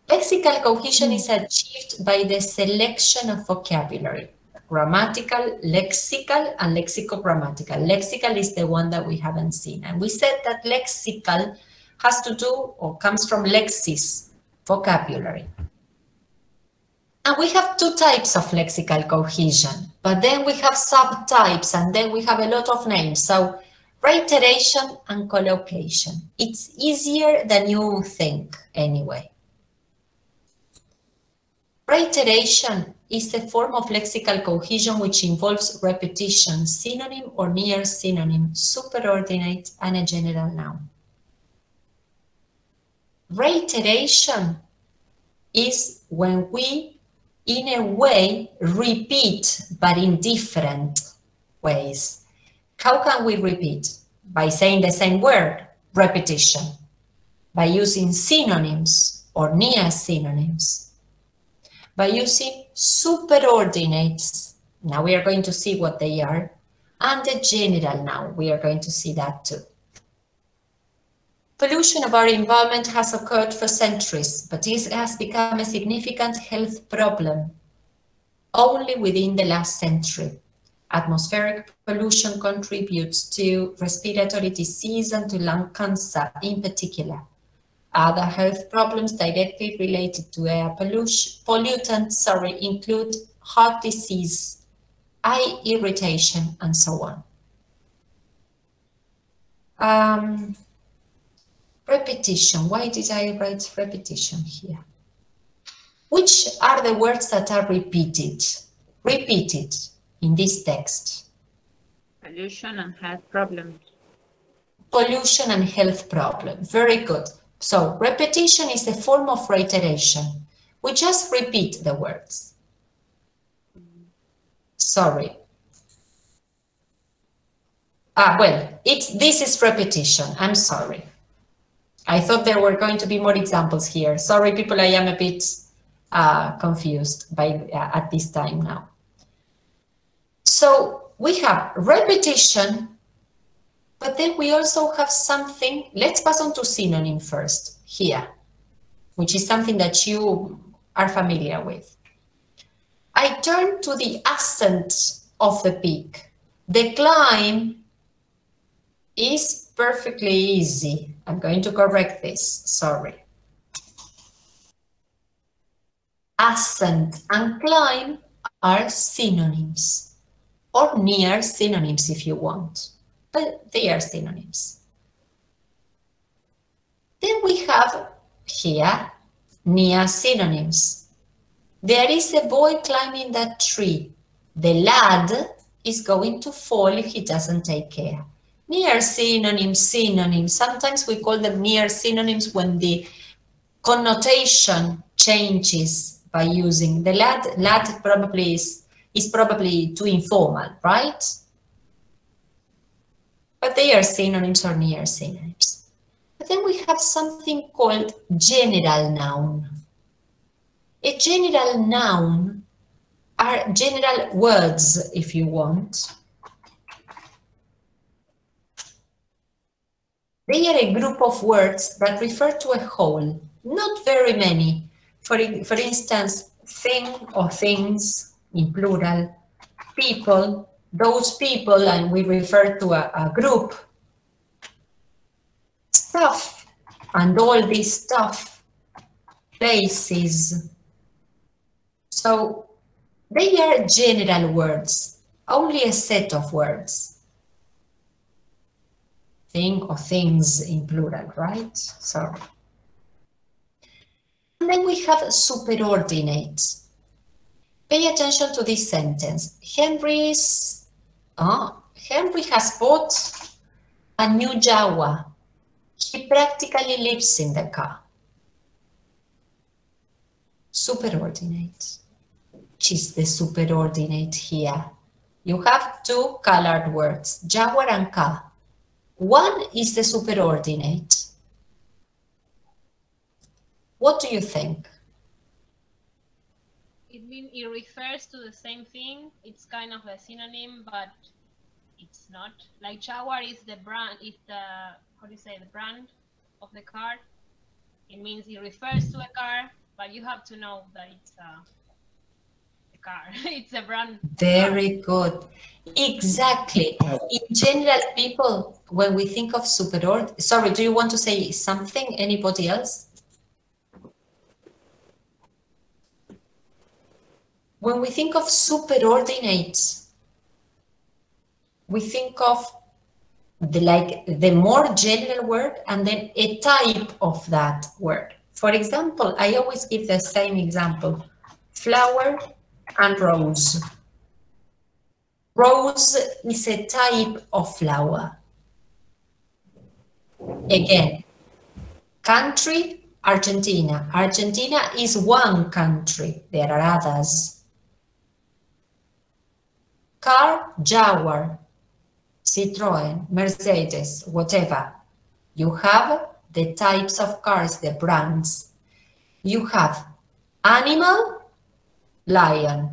Lexical cohesion is achieved by the selection of vocabulary. Grammatical, lexical, and lexicogrammatical. Lexical is the one that we haven't seen. And we said that lexical has to do or comes from lexis, vocabulary. And we have two types of lexical cohesion, but then we have subtypes, and then we have a lot of names. So reiteration and collocation. It's easier than you think anyway. Reiteration is a form of lexical cohesion which involves repetition, synonym or near synonym, superordinate, and a general noun. Reiteration is when we, in a way, repeat, but in different ways. How can we repeat? By saying the same word, repetition. By using synonyms or near synonyms. By using superordinates, now we are going to see what they are, and the general noun, we are going to see that too. Pollution of our environment has occurred for centuries, but it has become a significant health problem only within the last century. Atmospheric pollution contributes to respiratory disease and to lung cancer in particular. Other health problems directly related to air pollutants include heart disease, eye irritation, and so on. Repetition. Why did I write repetition here? Which are the words that are repeated in this text? Pollution and health problems. Pollution and health problem. Very good. So repetition is a form of reiteration. We just repeat the words. Sorry. Well, this is repetition. I'm sorry. I thought there were going to be more examples here. Sorry, people, I am a bit confused at this time now. So we have repetition, but then we also have something. Let's pass on to synonym first here, which is something that you are familiar with. I turn to the ascent of the peak. The climb is perfectly easy. I'm going to correct this, sorry. Ascent and climb are synonyms, or near synonyms if you want, but they are synonyms. Then we have here near synonyms. There is a boy climbing that tree. The lad is going to fall if he doesn't take care. Near synonyms, synonyms. Sometimes we call them near synonyms when the connotation changes by using the lad. Lad probably is probably too informal, right? But they are synonyms or near synonyms. But then we have something called general noun. A general noun are general words, if you want. They are a group of words that refer to a whole, not very many. For instance, thing or things in plural, people, those people, and we refer to a group. Stuff, and all this stuff, places. So they are general words, only a set of words. Thing or things in plural, right? Sorry. And then we have superordinate. Pay attention to this sentence. Henry has bought a new Jaguar. He practically lives in the car. Superordinate. Which is the superordinate here? You have two colored words, Jaguar and car. One is the superordinate. What do you think? It refers to the same thing. It's kind of a synonym, but it's not. Like Jaguar is the brand, is the, how do you say, the brand of the car. It means it refers to a car, but you have to know that it's a car. It's a brand. Very good. Exactly. In general, people, when we think of superordinate, sorry, do you want to say something? Anybody else? When we think of superordinate, we think of the more general word and then a type of that word. For example, I always give the same example, flower and rose. Rose is a type of flower. Again, country, Argentina. Argentina is one country. There are others. Car, Jaguar, Citroën, Mercedes, whatever. You have the types of cars, the brands. You have animal, lion,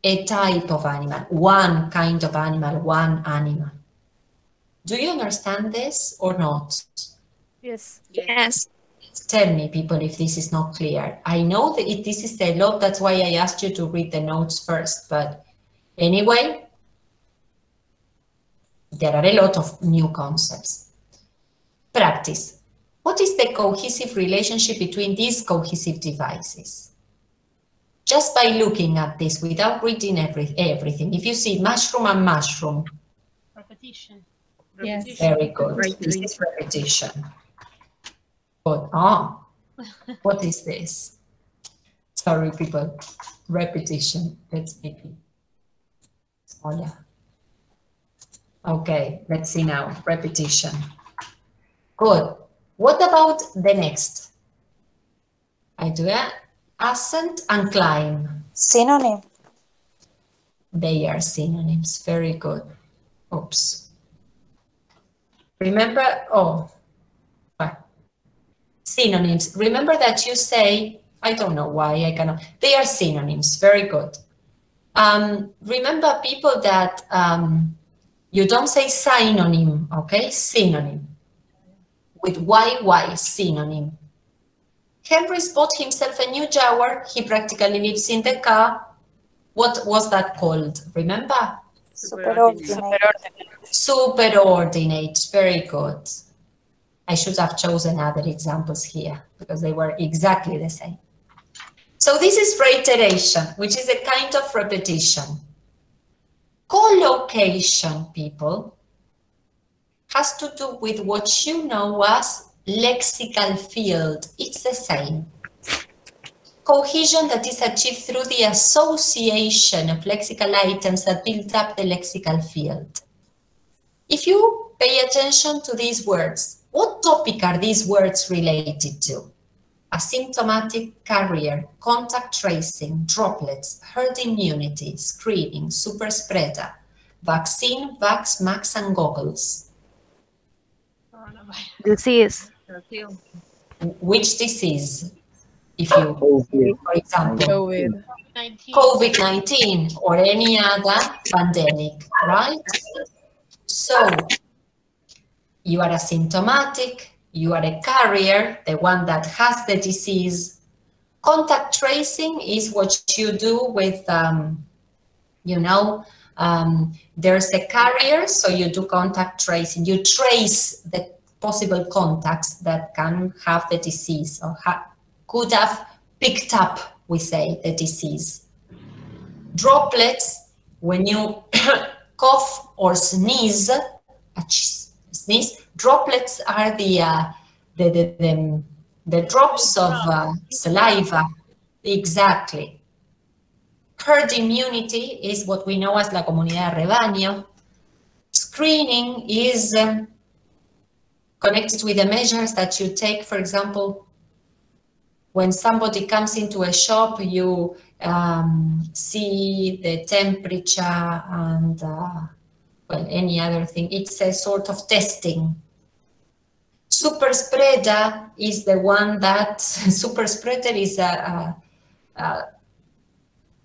a type of animal, one kind of animal, one animal. Do you understand this or not? Yes. Yes. Tell me, people, if this is not clear. I know that this is a lot, that's why I asked you to read the notes first, but anyway, there are a lot of new concepts. Practice. What is the cohesive relationship between these cohesive devices? Just by looking at this without reading everything. If you see mushroom and mushroom. Repetition. Yes. Very good. This is repetition. But, what is this? Sorry, people. Repetition. Let's make it smaller. Okay, let's see now. Repetition. Good. What about the next? I do ascent and climb. Synonym. They are synonyms. Very good. Oops. Remember, synonyms. Remember that you say, I don't know why I cannot, they are synonyms. Very good. Remember, people, that you don't say synonym, okay? Synonym. With YY, synonym. Henry's bought himself a new Jaguar. He practically lives in the car. What was that called? Remember? Superordinate. Superordinate. Very good. I should have chosen other examples here because they were exactly the same. So this is reiteration, which is a kind of repetition. Collocation, people, has to do with what you know as lexical field. It's the same. Cohesion that is achieved through the association of lexical items that build up the lexical field. If you pay attention to these words, what topic are these words related to? Asymptomatic, carrier, contact tracing, droplets, herd immunity, screening, super spreader, vaccine, vax, max, and goggles. Disease. Which disease? If you, for example, COVID-19 or any other pandemic, right? So you are asymptomatic, you are a carrier, the one that has the disease. Contact tracing is what you do with, you know, there's a carrier, so you do contact tracing. You trace the possible contacts that can have the disease or could have picked up, we say, the disease. Droplets, when you cough or sneeze, droplets are the drops of saliva. Exactly. Herd immunity is what we know as la comunidad de rebaño. Screening is connected with the measures that you take. For example, when somebody comes into a shop, you see the temperature and well, any other thing. It's a sort of testing. Super spreader is the one that, super spreader is I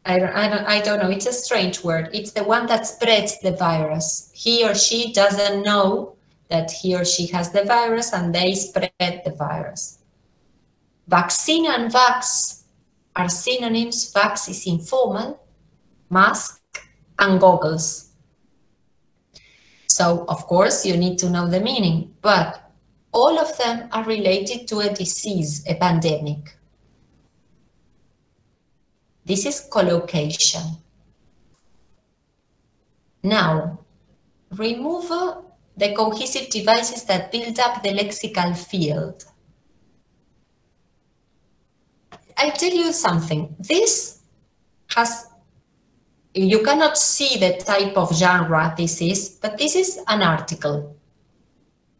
don't know, it's a strange word. It's the one that spreads the virus. He or she doesn't know that he or she has the virus and they spread the virus. Vaccine and vax are synonyms. Vax is informal, mask, and goggles. So, of course, you need to know the meaning, but all of them are related to a disease, a pandemic. This is collocation. Now, remove the cohesive devices that build up the lexical field. I'll tell you something. This has, you cannot see the type of genre this is, but this is an article.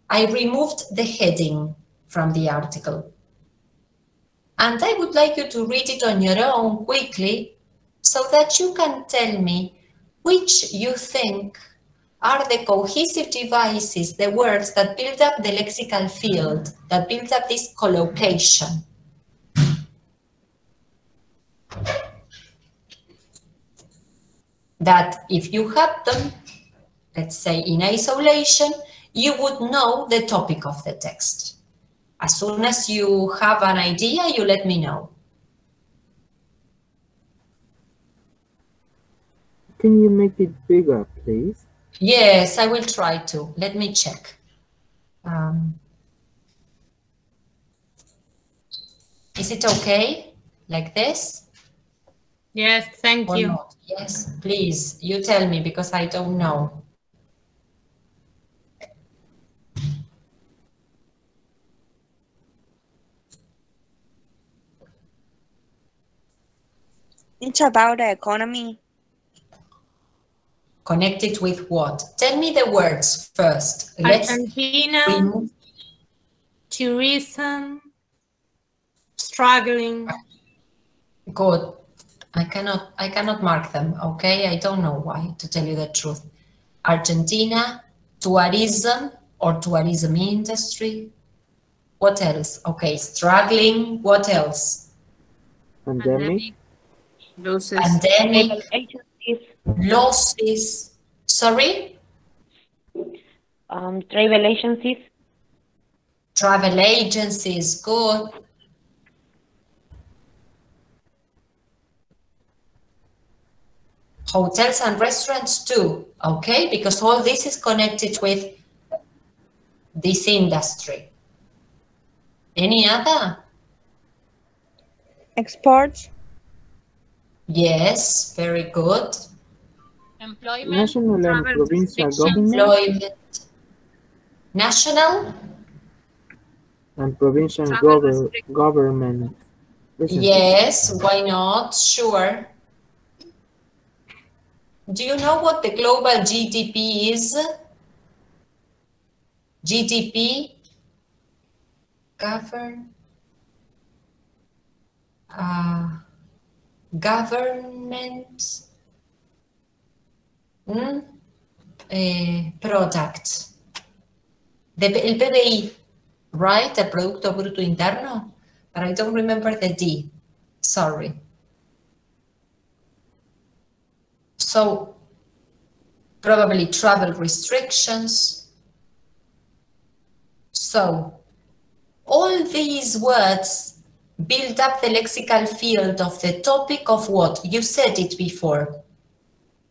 I removed the heading from the article. And I would like you to read it on your own quickly so that you can tell me which you think are the cohesive devices, the words that build up the lexical field, that build up this collocation. That if you had them, let's say in isolation, you would know the topic of the text. As soon as you have an idea, you let me know. Can you make it bigger, please? Yes, I will try to. Let me check. Is it okay like this? Yes, thank you. Not? Yes, please, you tell me because I don't know. It's about the economy. Connected with what? Tell me the words first. Argentina, remove. tourism, struggling. Good. I cannot mark them, okay? I don't know why, to tell you the truth. Argentina, tourism or tourism industry. What else? Okay, struggling. What else? Pandemic. Losses. Pandemic. Losses. Sorry? Travel agencies. Travel agencies. Good. Hotels and restaurants too, okay? Because all this is connected with this industry. Any other? Exports. Yes, very good. Employment. National and provincial government. Employment. National? And provincial government. Yes, why not? Sure. Do you know what the global GDP is? GDP? Government product. El PBI, right? El Producto Bruto Interno, but I don't remember the D. Sorry. So probably travel restrictions. So all these words build up the lexical field of the topic of what? You said it before.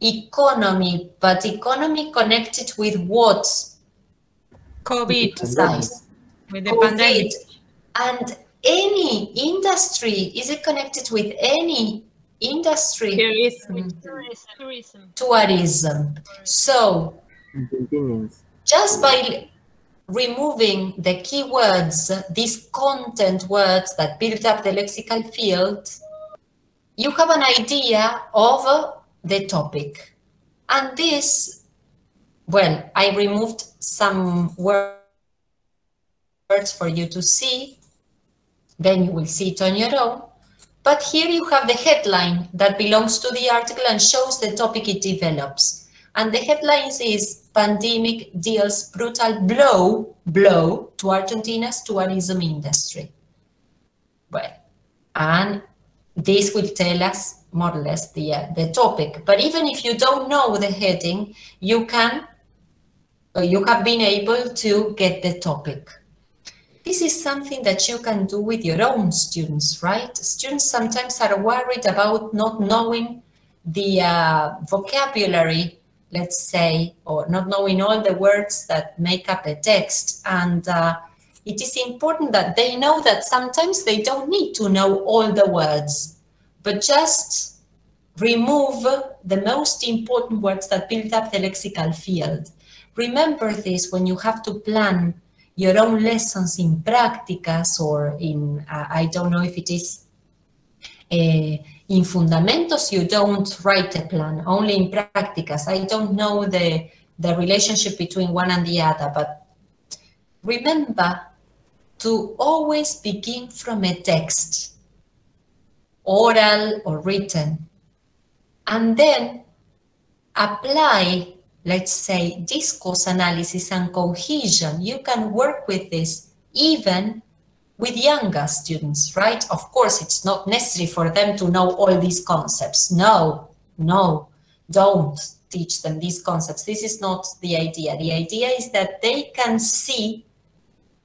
Economy, but economy connected with what? COVID. With the COVID. pandemic. And any industry, is it connected with any industry? Tourism. So, just by removing the keywords, these content words that build up the lexical field, you have an idea of the topic. And this, well, I removed some words for you to see. Then you will see it on your own. But here you have the headline that belongs to the article and shows the topic it develops. And the headline is Pandemic Deals Brutal Blow to Argentina's Tourism Industry. Well, and this will tell us more or less the topic. But even if you don't know the heading, you have been able to get the topic. This is something that you can do with your own students, right? Students sometimes are worried about not knowing the vocabulary, let's say, or not knowing all the words that make up a text. And it is important that they know that sometimes they don't need to know all the words, but just remove the most important words that build up the lexical field. Remember this when you have to plan your own lessons in practicas or in, I don't know if it is in fundamentos, you don't write a plan, only in practicas. I don't know the relationship between one and the other, but remember to always begin from a text, oral or written, and then apply, let's say, discourse analysis and cohesion. You can work with this even with younger students, right? Of course, it's not necessary for them to know all these concepts. No, don't teach them these concepts. This is not the idea. The idea is that they can see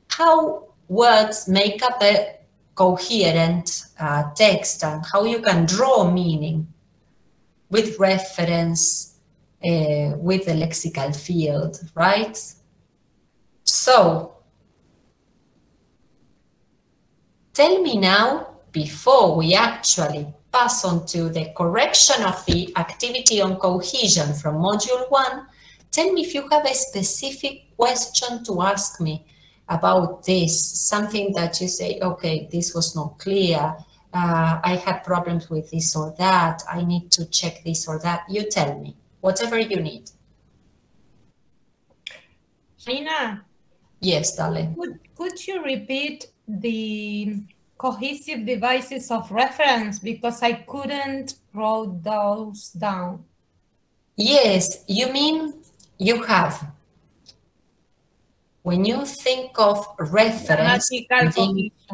how words make up a coherent text and how you can draw meaning with reference, with the lexical field, right? So, tell me now, before we actually pass on to the correction of the activity on cohesion from Module 1, tell me if you have a specific question to ask me about this, something that you say, okay, this was not clear, I had problems with this or that, I need to check this or that, you tell me, whatever you need. Nina? Yes, darling. Could you repeat the cohesive devices of reference, because I couldn't write those down? Yes, you mean you have, when you think of reference,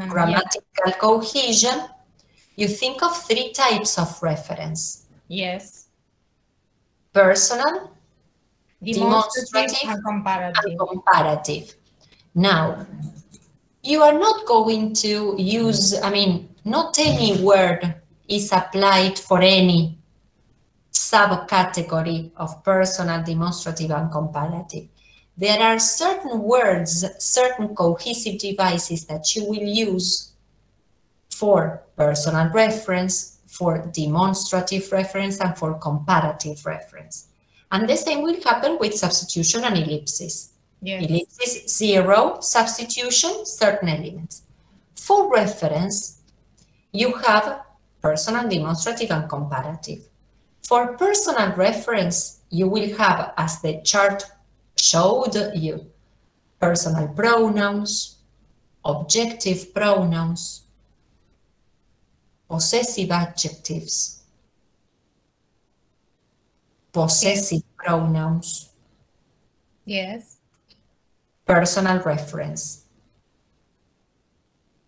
grammatical cohesion, you think of 3 types of reference. Yes. Personal, Demonstrative and comparative. Now, you are not going to use, I mean, not any word is applied for any subcategory of personal, demonstrative, and comparative. There are certain words, certain cohesive devices that you will use for personal reference, for demonstrative reference, and for comparative reference. And the same will happen with substitution and ellipsis. Yes. Ellipsis, 0, substitution, certain elements. For reference, you have personal, demonstrative, and comparative. For personal reference, you will have, as the chart showed you, personal pronouns, objective pronouns, possessive adjectives, possessive pronouns. Yes. Personal reference.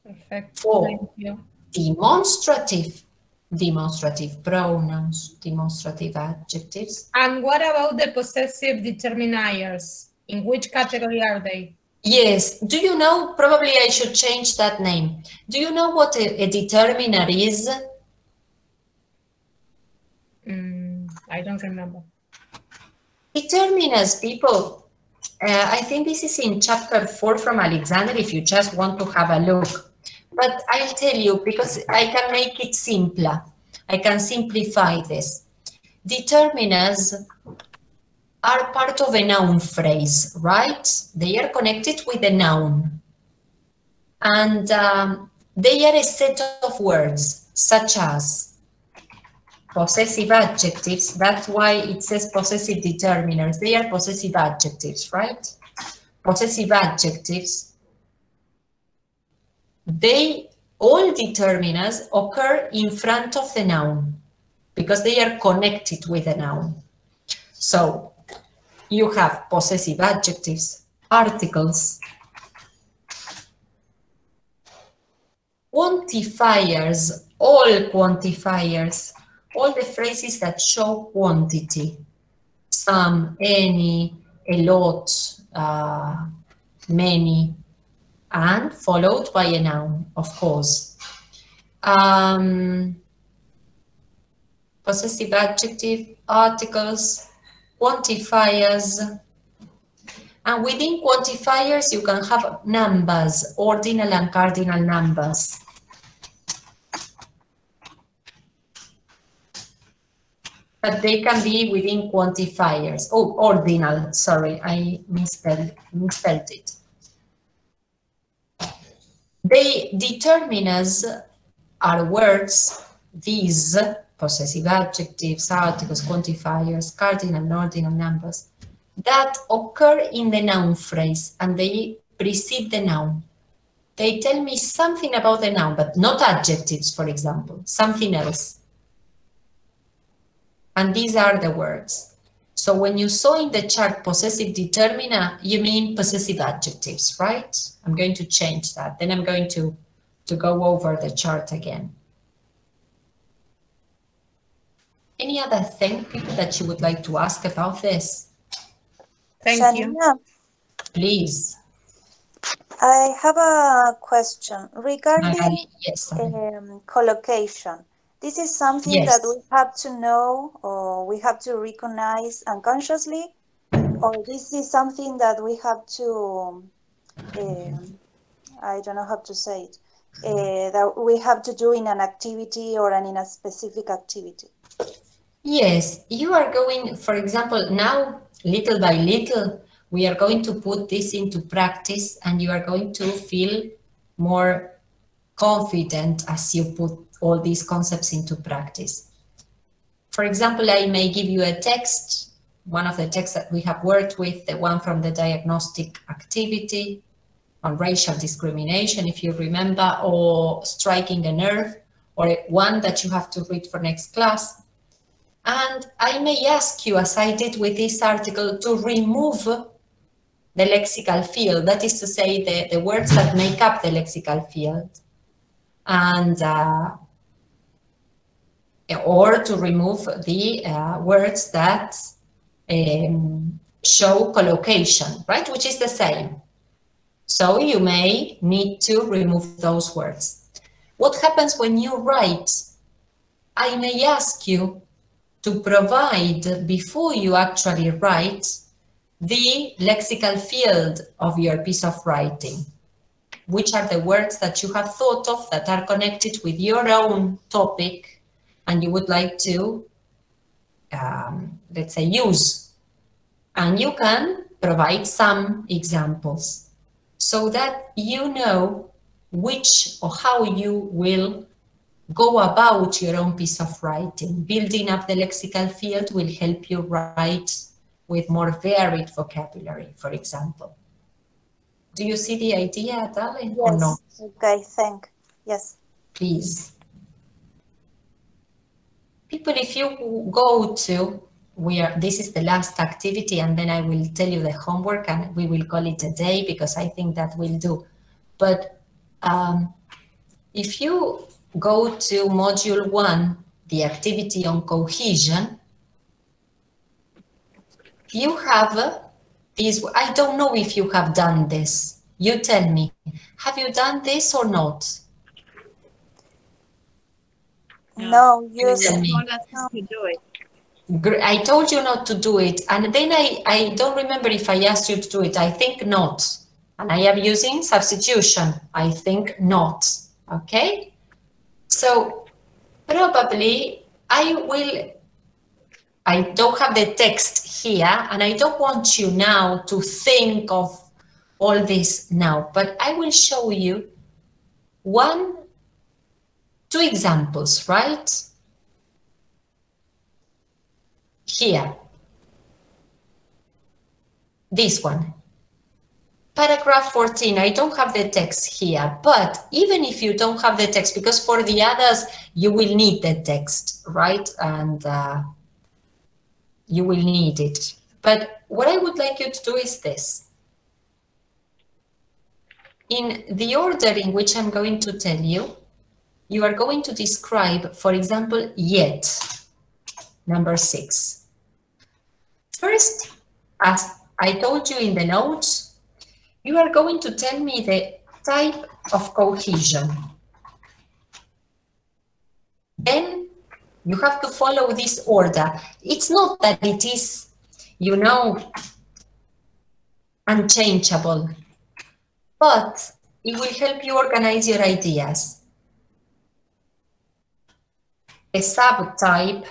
Perfect. For Thank you. demonstrative pronouns, demonstrative adjectives. And what about the possessive determiners? In which category are they? Yes. Do you know, probably I should change that name. Do you know what a determiner is? I don't remember. Determiners, people. I think this is in chapter 4 from Alexander, if you just want to have a look. But I'll tell you, because I can make it simpler. I can simplify this. Determiners are part of a noun phrase, right? They are connected with a noun. And they are a set of words, such as possessive adjectives. That's why it says possessive determiners. They are possessive adjectives, right? Possessive adjectives. All determiners occur in front of the noun because they are connected with the noun. So you have possessive adjectives, articles, quantifiers, all the phrases that show quantity, some, any, a lot, many, and followed by a noun, of course. Possessive adjective, articles, quantifiers, and within quantifiers you can have numbers, ordinal and cardinal numbers. But they can be within quantifiers. Oh, ordinal, sorry, I misspelled it. The determiners are words, these possessive adjectives, articles, quantifiers, cardinal and ordinal numbers, that occur in the noun phrase and they precede the noun. They tell me something about the noun, but not adjectives, for example, something else. And these are the words. So when you saw in the chart possessive determiner, you mean possessive adjectives, right? I'm going to change that. Then I'm going to go over the chart again. Any other thing, people, that you would like to ask about this? Thank you. Please. I have a question regarding yes, collocation. This is something that we have to know or we have to recognize unconsciously, or this is something that we have to, I don't know how to say it, that we have to do in an activity or in a specific activity. Yes, you are going, for example, now, little by little, we are going to put this into practice and you are going to feel more confident as you put all these concepts into practice. For example, I may give you a text, one of the texts that we have worked with, the one from the diagnostic activity on racial discrimination, if you remember, or striking a nerve, or one that you have to read for next class. And I may ask you, as I did with this article, to remove the lexical field, that is to say the words that make up the lexical field, and or to remove the words that show collocation, right, which is the same. So you may need to remove those words. What happens when you write? I may ask you to provide, before you actually write, the lexical field of your piece of writing. Which are the words that you have thought of that are connected with your own topic and you would like to, let's say, use. And you can provide some examples so that you know which or how you will go about your own piece of writing. Building up the lexical field will help you write with more varied vocabulary, for example. Do you see the idea, darling, or no? Okay, yes. Please. People, if you go to, this is the last activity, and then I will tell you the homework, and we will call it a day, because I think that will do. But if you go to module 1, the activity on cohesion, you have this. I don't know if you have done this. You tell me, have you done this or not? No, you told us not to do it. I told you not to do it, and then I don't remember if I asked you to do it. I think not. And I am using substitution. I think not. Okay? So probably I don't have the text here, and I don't want you now to think of all this now, but I will show you 2 examples, right? Here. This one. Paragraph 14, I don't have the text here, but even if you don't have the text, because for the others, you will need the text, right? And you will need it. But what I would like you to do is this. In the order in which I'm going to tell you, you are going to describe, for example, yet, number 6. First, as I told you in the notes, you are going to tell me the type of cohesion. Then you have to follow this order. It's not that it is, you know, unchangeable, but it will help you organize your ideas. A subtype,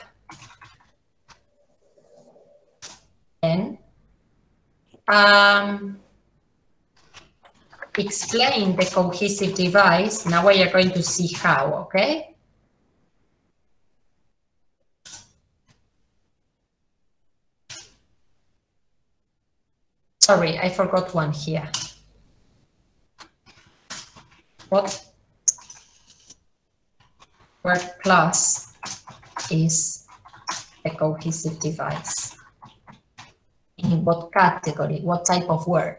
then explain the cohesive device. Now we are going to see how, okay? Sorry, I forgot one here. What class is a cohesive device? In what category? What type of word?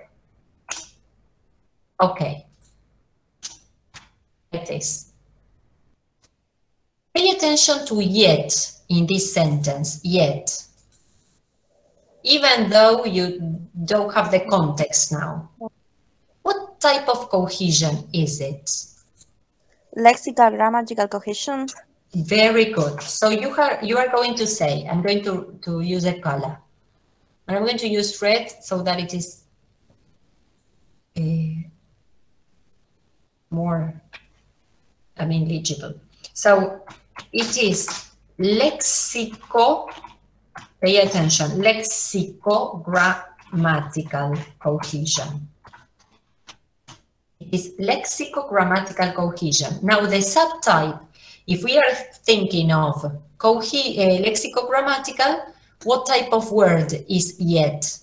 Okay. Like this. Pay attention to yet in this sentence, yet. Even though you don't have the context now. What type of cohesion is it? Lexical grammatical cohesion. Very good. So you are going to say, I'm going to use a color. And I'm going to use red so that it is more, legible. So it is pay attention, lexicogrammatical cohesion. It is lexicogrammatical cohesion. Now the subtype If we are thinking of lexicogrammatical, what type of word is yet?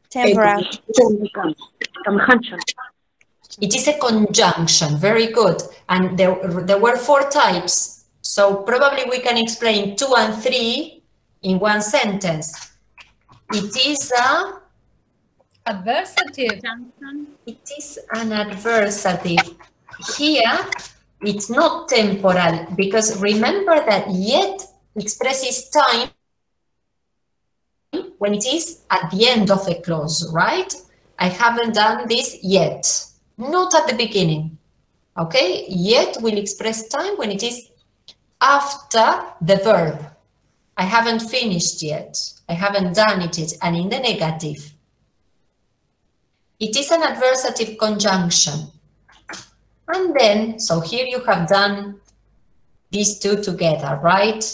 Temporal. Conjunction. It is a conjunction, very good. And there were 4 types. So probably we can explain 2 and 3 in one sentence. It is a adversative. It is an adversative. Here, it's not temporal, because remember that yet expresses time when it is at the end of a clause, right? I haven't done this yet, not at the beginning, okay? Yet will express time when it is after the verb. I haven't finished yet, I haven't done it yet, and in the negative. It is an adversative conjunction. And then, so here you have done these 2 together, right?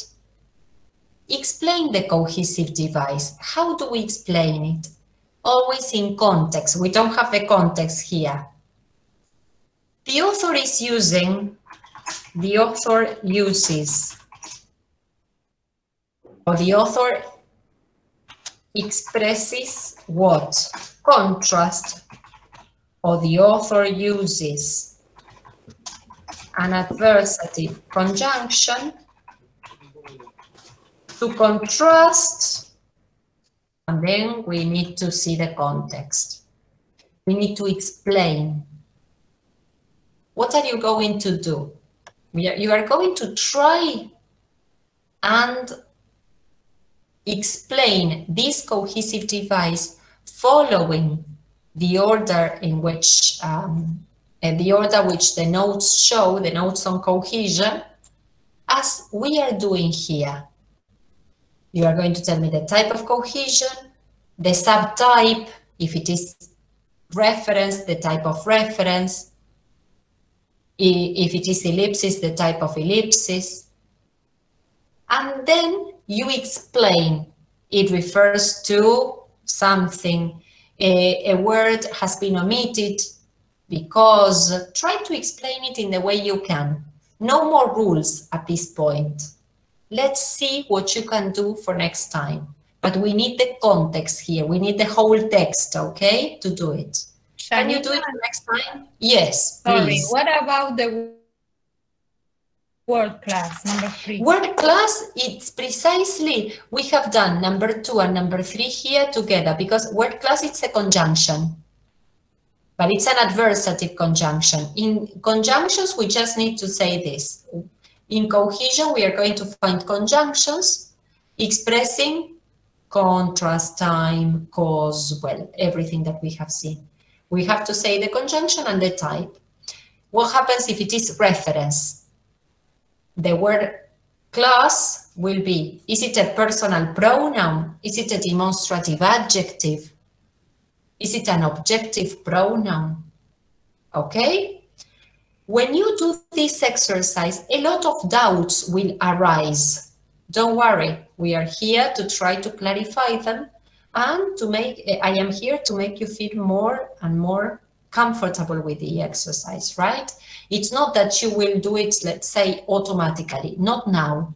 Explain the cohesive device. How do we explain it? Always in context. We don't have the context here. The author uses, or the author expresses what? Contrast, or the author uses an adversative conjunction to contrast, and then we need to see the context. We need to explain. What are you going to do? You are going to try and explain this cohesive device following the order in which the notes show, the notes on cohesion, as we are doing here. You are going to tell me the type of cohesion, the subtype, if it is reference, the type of reference, if it is ellipsis, the type of ellipsis. And then you explain. It refers to something. A word has been omitted because, try to explain it in the way you can. No more rules at this point. Let's see what you can do for next time. But we need the context here. We need the whole text, okay, to do it. Can you do it next time? Yes, please. Sorry, what about the word class, number 3? Word class, it's precisely, we have done number 2 and number 3 here together, because word class, it's a conjunction. But it's an adversative conjunction. In conjunctions, we just need to say this. In cohesion, we are going to find conjunctions expressing contrast, time, cause, well, everything that we have seen. We have to say the conjunction and the type. What happens if it is reference? The word class will be, is it a personal pronoun? Is it a demonstrative adjective? Is it an objective pronoun? Okay? When you do this exercise, a lot of doubts will arise. Don't worry, we are here to try to clarify them and to make, I am here to make you feel more and more comfortable with the exercise, right? It's not that you will do it, let's say, automatically, not now,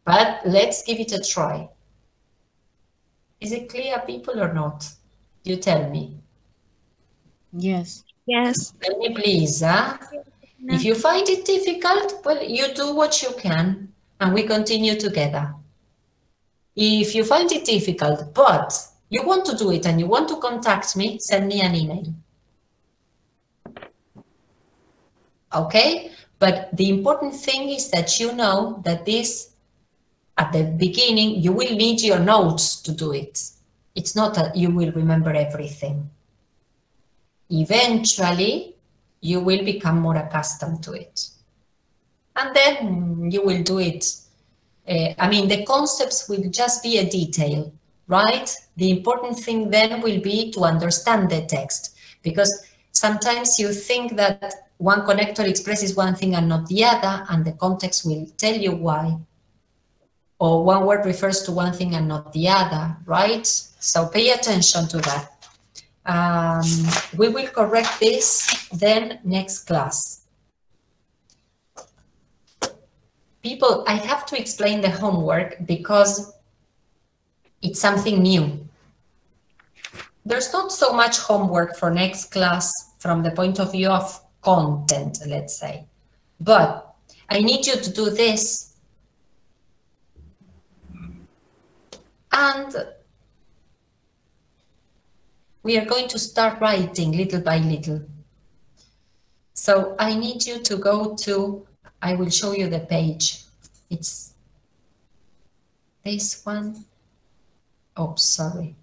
but let's give it a try. Is it clear, people, or not? You tell me. Yes. Yes. Tell me, please. Huh? No. If you find it difficult, well, you do what you can, and we continue together. If you find it difficult, but you want to do it and you want to contact me, send me an email. Okay? But the important thing is that you know that this, at the beginning, you will need your notes to do it. It's not that you will remember everything. Eventually, you will become more accustomed to it. And then you will do it. I mean, the concepts will just be a detail, right? The important thing then will be to understand the text, because sometimes you think that one connector expresses one thing and not the other, and the context will tell you why. Or one word refers to one thing and not the other, right? So pay attention to that. We will correct this then next class. people, I have to explain the homework because it's something new. There's not so much homework for next class from the point of view of content, let's say. But I need you to do this. And we are going to start writing little by little. So I need you to go to, I will show you the page. It's this one. Oh, sorry.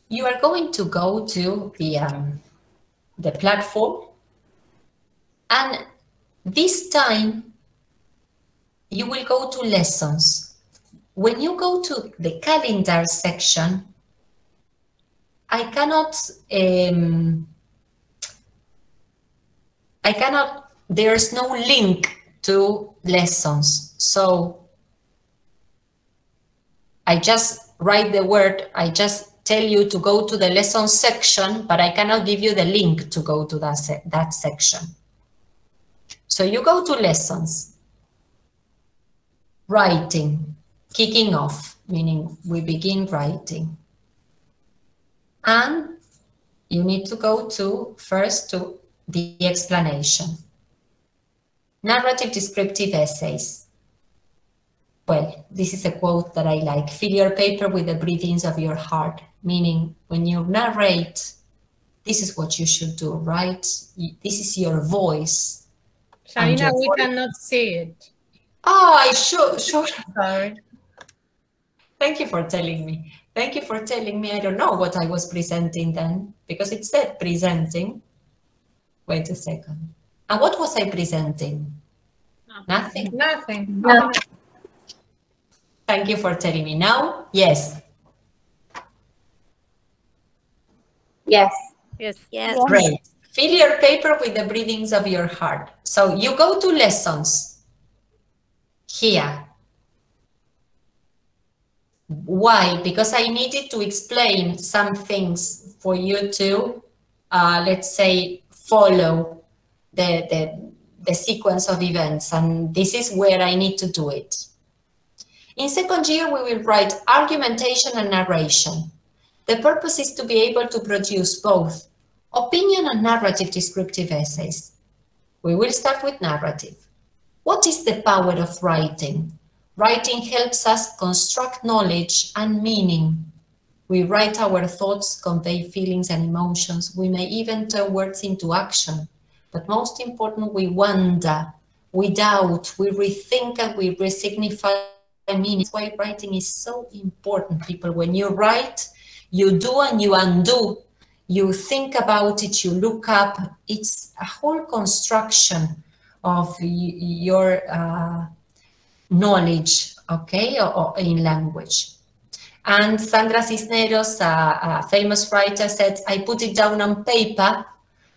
You are going to go to the platform, and this time you will go to lessons. When you go to the calendar section, I cannot, there's no link to lessons. So I just write the word, I just tell you to go to the lesson section, but I cannot give you the link to go to that section. So you go to lessons, writing, kicking off, meaning we begin writing. And you need to go to first to the explanation. Narrative descriptive essays. Well, this is a quote that I like. Fill your paper with the breathings of your heart. Meaning, when you narrate, this is what you should do, right? This is your voice. Sharina, we cannot see it. Oh, I sure. Sorry. Thank you for telling me. Thank you for telling me. I don't know what I was presenting then, because it said presenting. Wait a second. And what was I presenting? Nothing. Nothing. No. Thank you for telling me. Now, yes. Yes. Yes. Yes. Great. Fill your paper with the breathings of your heart. So you go to lessons here. Why? Because I needed to explain some things for you to, let's say, follow the sequence of events. And this is where I need to do it. In second year, we will write argumentation and narration. The purpose is to be able to produce both opinion and narrative descriptive essays. We will start with narrative. What is the power of writing? Writing helps us construct knowledge and meaning. We write our thoughts, convey feelings and emotions. We may even turn words into action. But most important, we wonder, we doubt, we rethink, and we resignify meaning. That's why writing is so important, people. When you write, you do and you undo. You think about it, you look up. It's a whole construction of your knowledge, okay, or in language. And Sandra Cisneros, a famous writer, said, I put it down on paper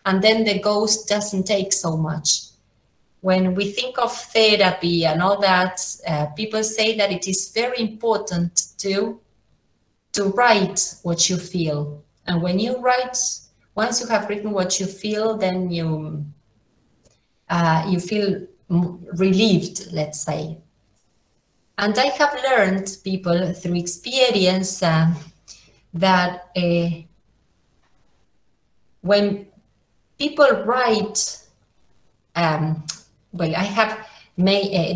and then the ghost doesn't take so much. When we think of therapy and all that, people say that it is very important to write what you feel. And when you write, once you have written what you feel, then you feel relieved, let's say. And I have learned, people, through experience, that when people write, well, I have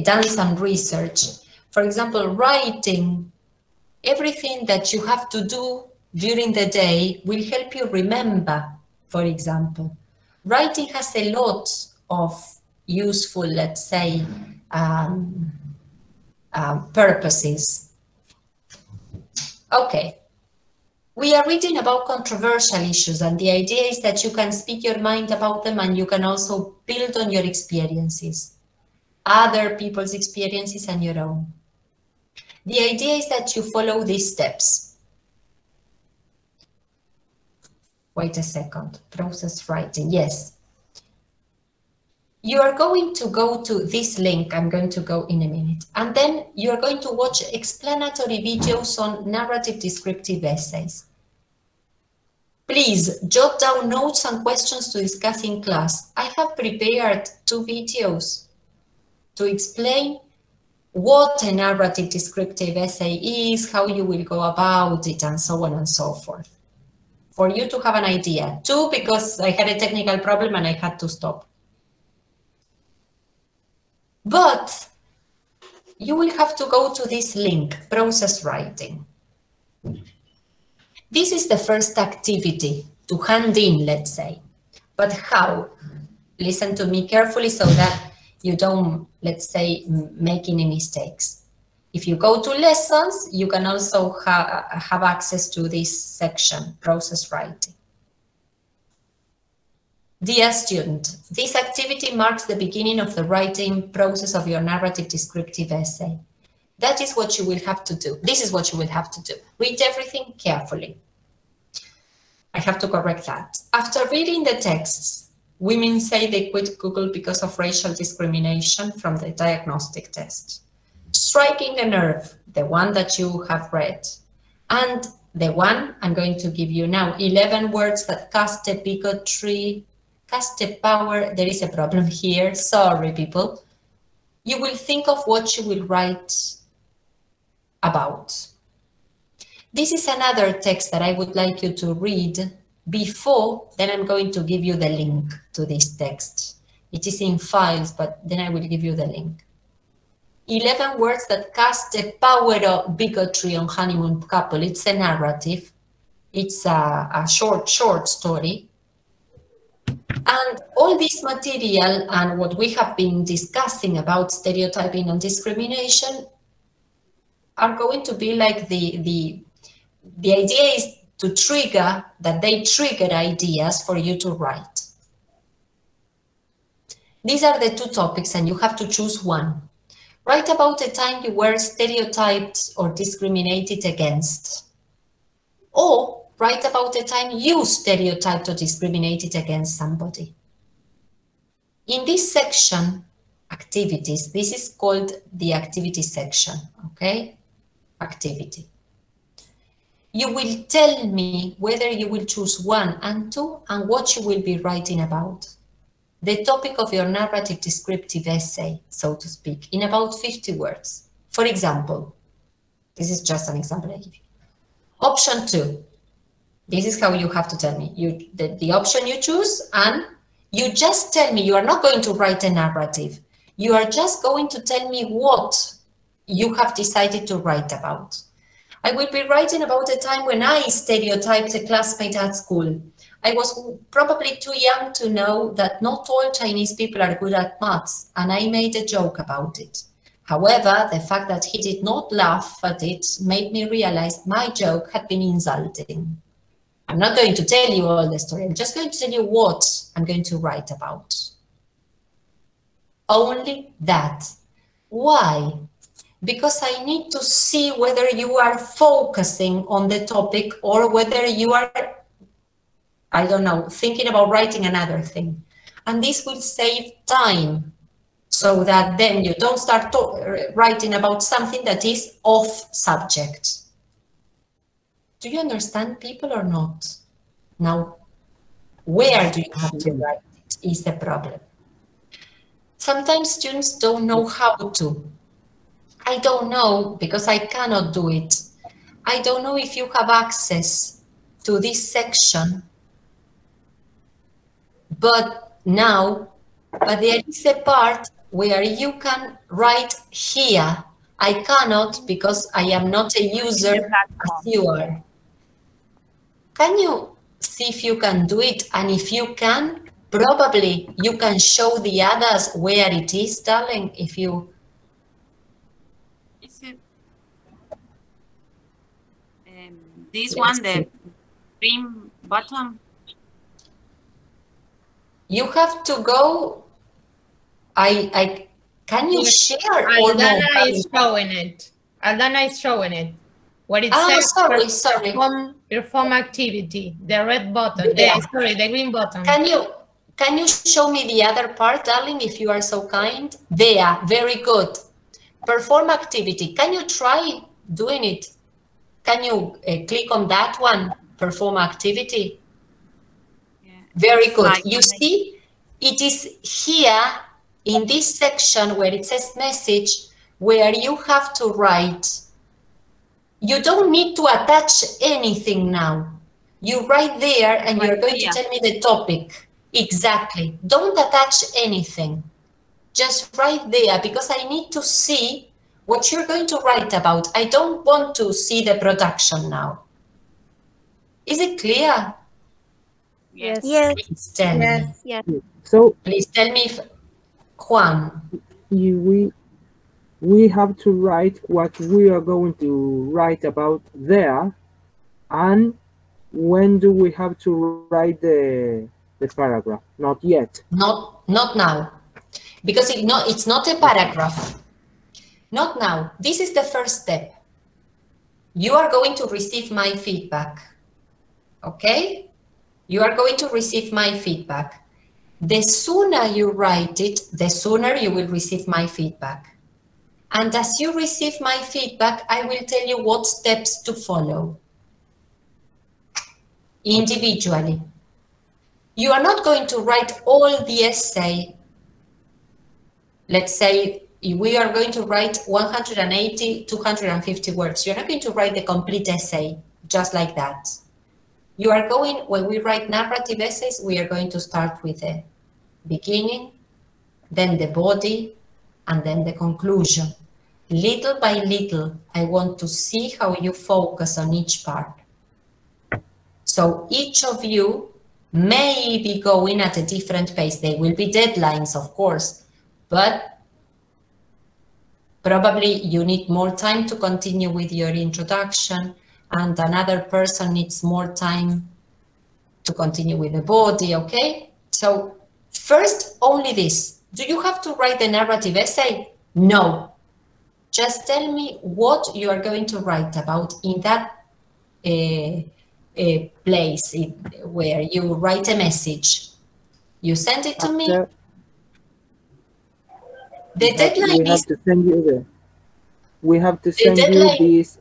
done some research. For example, writing, everything that you have to do during the day will help you remember, for example. Writing has a lot of useful, let's say, purposes. Okay. We are reading about controversial issues, and the idea is that you can speak your mind about them and you can also build on your experiences, other people's experiences and your own. The idea is that you follow these steps. Wait a second. Process writing. Yes. You are going to go to this link. I'm going to go in a minute. And then you're going to watch explanatory videos on narrative descriptive essays. Please jot down notes and questions to discuss in class. I have prepared 2 videos to explain what a narrative descriptive essay is, how you will go about it, and so on and so forth. For you to have an idea. 2, because I had a technical problem and I had to stop. But you will have to go to this link, process writing. This is the first activity to hand in, let's say. But how? Listen to me carefully so that you don't, let's say, make any mistakes. If you go to lessons, you can also have access to this section, process writing. Dear student, this activity marks the beginning of the writing process of your narrative descriptive essay. That is what you will have to do. This is what you will have to do. Read everything carefully. I have to correct that. After reading the texts, women say they quit Google because of racial discrimination from the diagnostic test. Striking a nerve, the one that you have read, and the one I'm going to give you now, 11 words that cast a bigotry, cast a power. There is a problem here. Sorry, people. You will think of what you will write about. This is another text that I would like you to read before, then I'm going to give you the link to this text. It is in files, but then I will give you the link. 11 words that cast a power of bigotry on honeymoon couple. It's a narrative. It's a short story. And all this material and what we have been discussing about stereotyping and discrimination are going to be like the idea is to trigger, that they trigger ideas for you to write. These are the 2 topics and you have to choose one. Write about a time you were stereotyped or discriminated against. Or write about a time you stereotyped or discriminated against somebody. In this section, activities, this is called the activity section, okay? Activity. You will tell me whether you will choose 1 and 2 and what you will be writing about. The topic of your narrative descriptive essay, so to speak, in about 50 words. For example, this is just an example I give you. Option 2. This is how you have to tell me. The option you choose, and you just tell me. You are not going to write a narrative. You are just going to tell me what you have decided to write about. I will be writing about a time when I stereotyped a classmate at school. I was probably too young to know that not all Chinese people are good at maths, and I made a joke about it. However, the fact that he did not laugh at it made me realize my joke had been insulting. I'm not going to tell you all the story. I'm just going to tell you what I'm going to write about. Only that. Why? Because I need to see whether you are focusing on the topic or whether you are, I don't know, thinking about writing another thing. And this will save time so that then you don't start writing about something that is off subject. Do you understand, people, or not? Now, where do you have to write it is the problem. Sometimes students don't know how to. I don't know because I cannot do it. I don't know if you have access to this section, but there is a part where you can write here. I cannot because I am not a user as you are. Can you see if you can do it? And if you can, probably you can show the others where it is, darling, if you... This one, the green button. You have to go. Can you share? Aldana is showing it. Aldana is showing it. What it says. Sorry. Perform activity. The red button. Yeah. Sorry, the green button. Can you show me the other part, darling, if you are so kind? There. Very good. Perform activity. Can you try doing it? Can you click on that one? Perform activity. Very good. You see, it is here in this section where it says message, where you have to write. You don't need to attach anything now. You write there and you're going to tell me the topic. Exactly. Don't attach anything. Just write there, because I need to see what you're going to write about. I don't want to see the production now. Is it clear? Yes. Yes. Please tell me. Yes. So Please tell me, Juan. we have to write what we are going to write about there, and when do we have to write the paragraph? Not yet. Not now, because it's not a paragraph. Not now. This is the first step. You are going to receive my feedback. Okay? You are going to receive my feedback. The sooner you write it, the sooner you will receive my feedback. And as you receive my feedback, I will tell you what steps to follow individually. You are not going to write all the essay. Let's say we are going to write 180, 250 words. You're not going to write the complete essay just like that. You are going, when we write narrative essays, we are going to start with the beginning, then the body, and then the conclusion. Little by little, I want to see how you focus on each part. So each of you may be going at a different pace. There will be deadlines, of course, but probably you need more time to continue with your introduction, and another person needs more time to continue with the body, okay? So first, only this. Do you have to write the narrative essay? No. Just tell me what you are going to write about in that place where you write a message. You send it to me. The deadline is... We have to send you this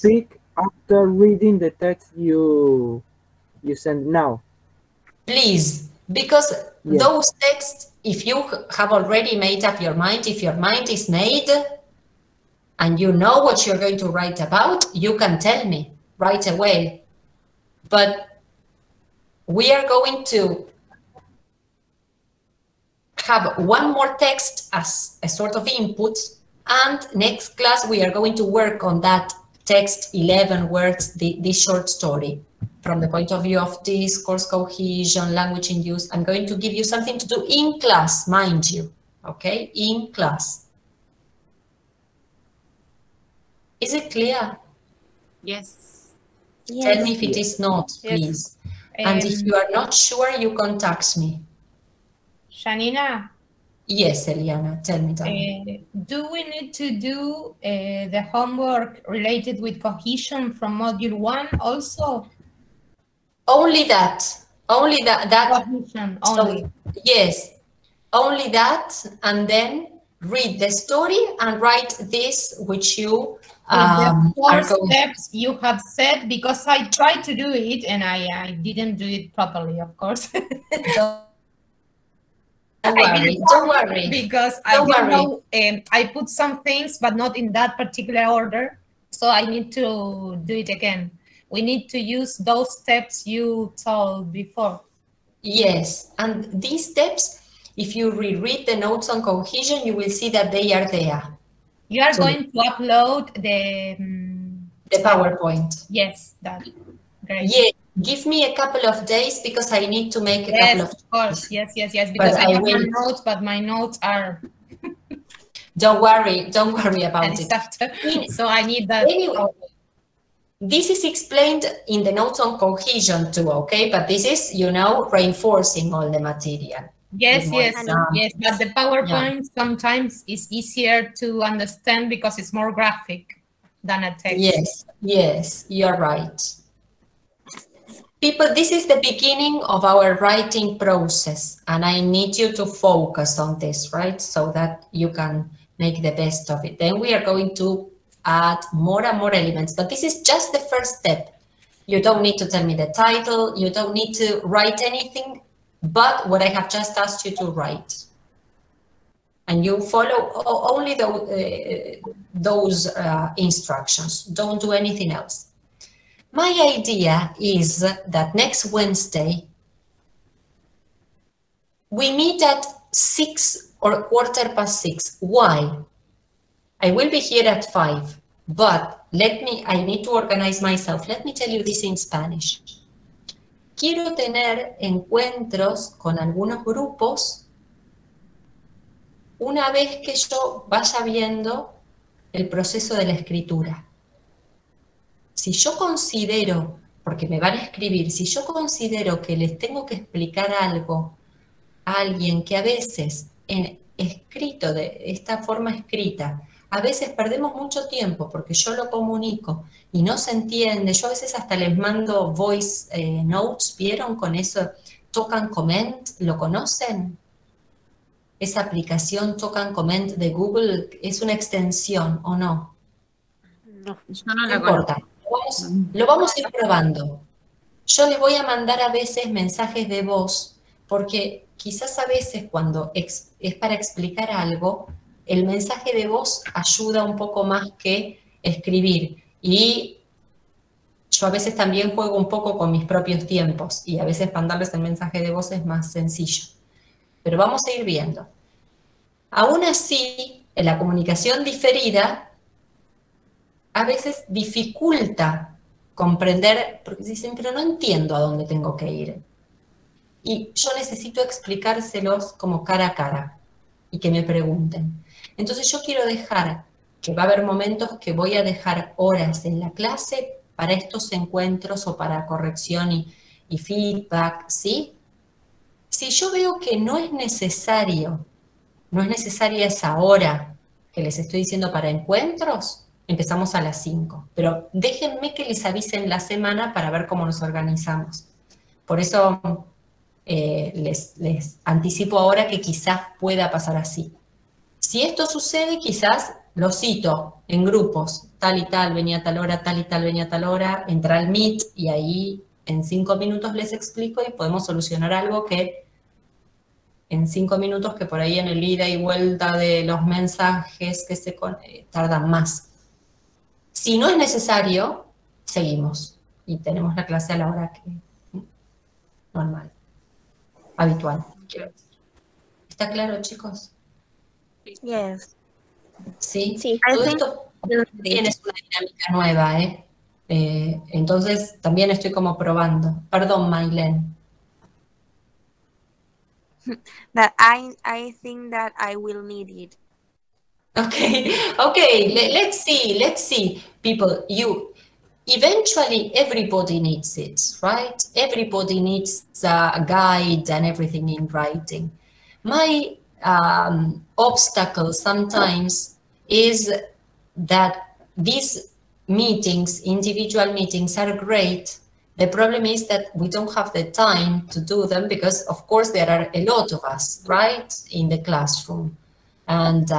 topic after reading the text you send now. Please, because those texts, if you have already made up your mind, if your mind is made and you know what you're going to write about, you can tell me right away. But we are going to have one more text as a sort of input, and next class we are going to work on that text, 11 words, this short story. From the point of view of discourse, cohesion, language in use, I'm going to give you something to do in class, mind you, okay, in class. Is it clear? Yes. Tell me if it is not, please. And if you are not sure, you contact me. Janina? Yes, Eliana, tell me that. Do we need to do the homework related with cohesion from module 1 also? Only that. Only that. Cohesion, only. So, yes, only that, and then read the story and write this, which you the 4 steps you have said, because I tried to do it and I didn't do it properly, of course. Don't worry, don't worry. Because I didn't know, I put some things, but not in that particular order. So I need to do it again. We need to use those steps you told before. Yes, and these steps, if you reread the notes on cohesion, you will see that they are there. You are going to upload the PowerPoint. Yes, that. Great. Yeah, give me a couple of days because I need to make a couple of course. Yes. Because I have my notes, but my notes are. Don't worry about it. So I need that. Anyway, this is explained in the notes on cohesion too, okay? But this is, reinforcing all the material. Yes. But the PowerPoint sometimes is easier to understand because it's more graphic than a text. Yes, you're right. People, this is the beginning of our writing process, and I need you to focus on this, right? So that you can make the best of it. Then we are going to add more and more elements, but this is just the first step. You don't need to tell me the title. You don't need to write anything. but what I have just asked you to write. And you follow only those instructions. Don't do anything else. My idea is that next Wednesday, we meet at 6 or 6:15. Why? I will be here at 5, but I need to organize myself. Let me tell you this in Spanish. Quiero tener encuentros con algunos grupos una vez que yo vaya viendo el proceso de la escritura. Si yo considero, porque me van a escribir, si yo considero que les tengo que explicar algo a alguien que a veces escrito de esta forma escrita, a veces perdemos mucho tiempo porque yo lo comunico y no se entiende. Yo a veces hasta les mando voice notes, ¿vieron con eso? Talk and Comment, ¿lo conocen? Esa aplicación Talk and Comment de Google, ¿es una extensión o no? No, No importa, lo vamos a ir probando. Yo les voy a mandar a veces mensajes de voz, porque quizás a veces cuando es para explicar algo, el mensaje de voz ayuda un poco más que escribir. Y yo a veces también juego un poco con mis propios tiempos, y a veces mandarles el mensaje de voz es más sencillo. Pero vamos a ir viendo. Aún así, en la comunicación diferida, a veces dificulta comprender, porque dicen, pero no entiendo a dónde tengo que ir. Y yo necesito explicárselos como cara a cara y que me pregunten. Entonces yo quiero dejar, que va a haber momentos que voy a dejar horas en la clase para estos encuentros o para corrección y feedback, ¿sí? Si yo veo que no es necesaria esa hora que les estoy diciendo para encuentros, empezamos a las 5. Pero déjenme que les avise en la semana para ver cómo nos organizamos. Por eso les anticipo ahora que quizás pueda pasar así. Si esto sucede, quizás lo cito en grupos, tal y tal, venía a tal hora, tal y tal, venía a tal hora, entra al Meet y ahí en 5 minutos les explico y podemos solucionar algo que en 5 minutos, que por ahí en el ida y vuelta de los mensajes que se tardan más. Si no es necesario, seguimos y tenemos la clase a la hora que normal, habitual. ¿Está claro, chicos? Yes. Sí. Sí, Todo esto también es una dinámica nueva, ¿eh? Entonces también estoy como probando. Perdón, Maylen. That I think that I will need it. Okay, let's see, people, eventually everybody needs it, right? Everybody needs a guide and everything in writing. My obstacle sometimes is that these meetings, individual meetings, are great. The problem is that we don't have the time to do them because, of course, there are a lot of us, right, in the classroom. And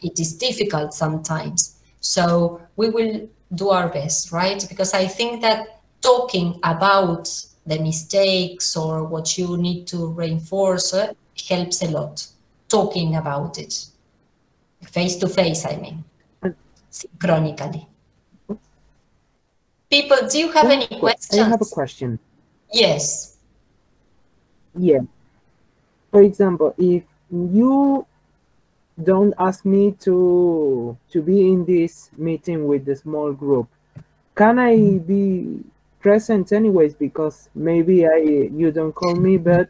it is difficult sometimes. So we will do our best, right? Because I think that talking about the mistakes or what you need to reinforce helps a lot. Talking about it. Face to face, I mean. Synchronically. People, do you have any questions? I have a question. Yes. Yeah. For example, if you don't ask me to be in this meeting with the small group, can I be present anyways? Because maybe you don't call me, but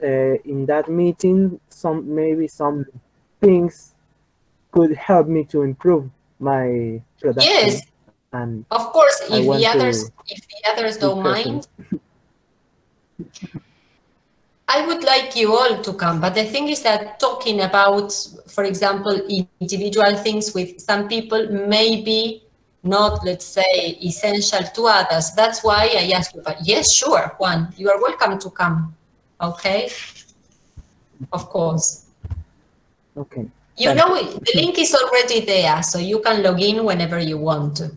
in that meeting, maybe some things could help me to improve my production. Yes. And of course, if the others don't mind, I would like you all to come. But the thing is that talking about, for example, individual things with some people may be not, let's say, essential to others. That's why I asked you. But yes, sure, Juan, you are welcome to come. Okay? Of course. Okay. You know, the link is already there, so you can log in whenever you want to.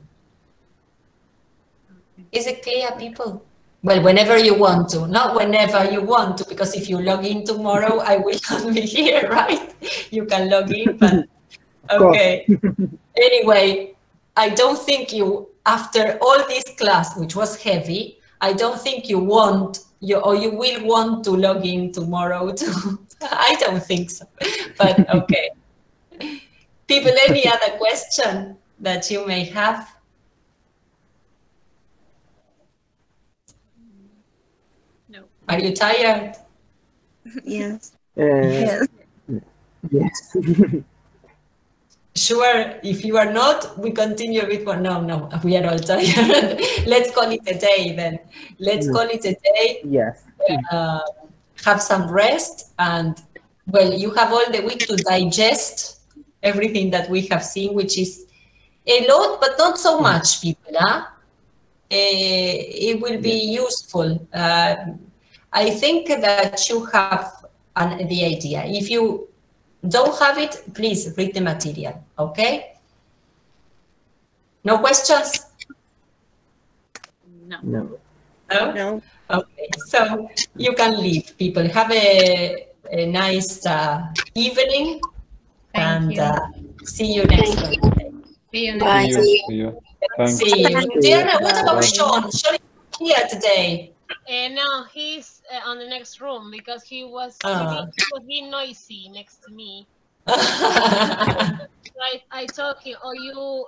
Is it clear, people? Well, whenever you want to, not whenever you want to, because if you log in tomorrow, I will not be here, right? You can log in, but okay. Anyway, I don't think you, after all this class, which was heavy, I don't think you want, you will want to log in tomorrow too. I don't think so, but okay. People, any other question that you may have? No. Are you tired? Yes. Yes. Yes. Sure, if you are not, we continue a bit more. No, we are all tired. Let's call it a day then. Let's call it a day. Yes. Have some rest, and well, you have all the week to digest everything that we have seen, which is a lot, but not so much, people. Huh? It will be useful. I think that you have the idea. If you don't have it, please read the material, okay? No questions? No. No. No? No. Okay, so you can leave, people. Have a nice evening. Thank you. See you next Wednesday. See you Bye. next See you. Thanks. See you. Diana, what about Bye. Sean? Sean is here today. No, he's on the next room because he was being noisy next to me. I told him, "Oh, you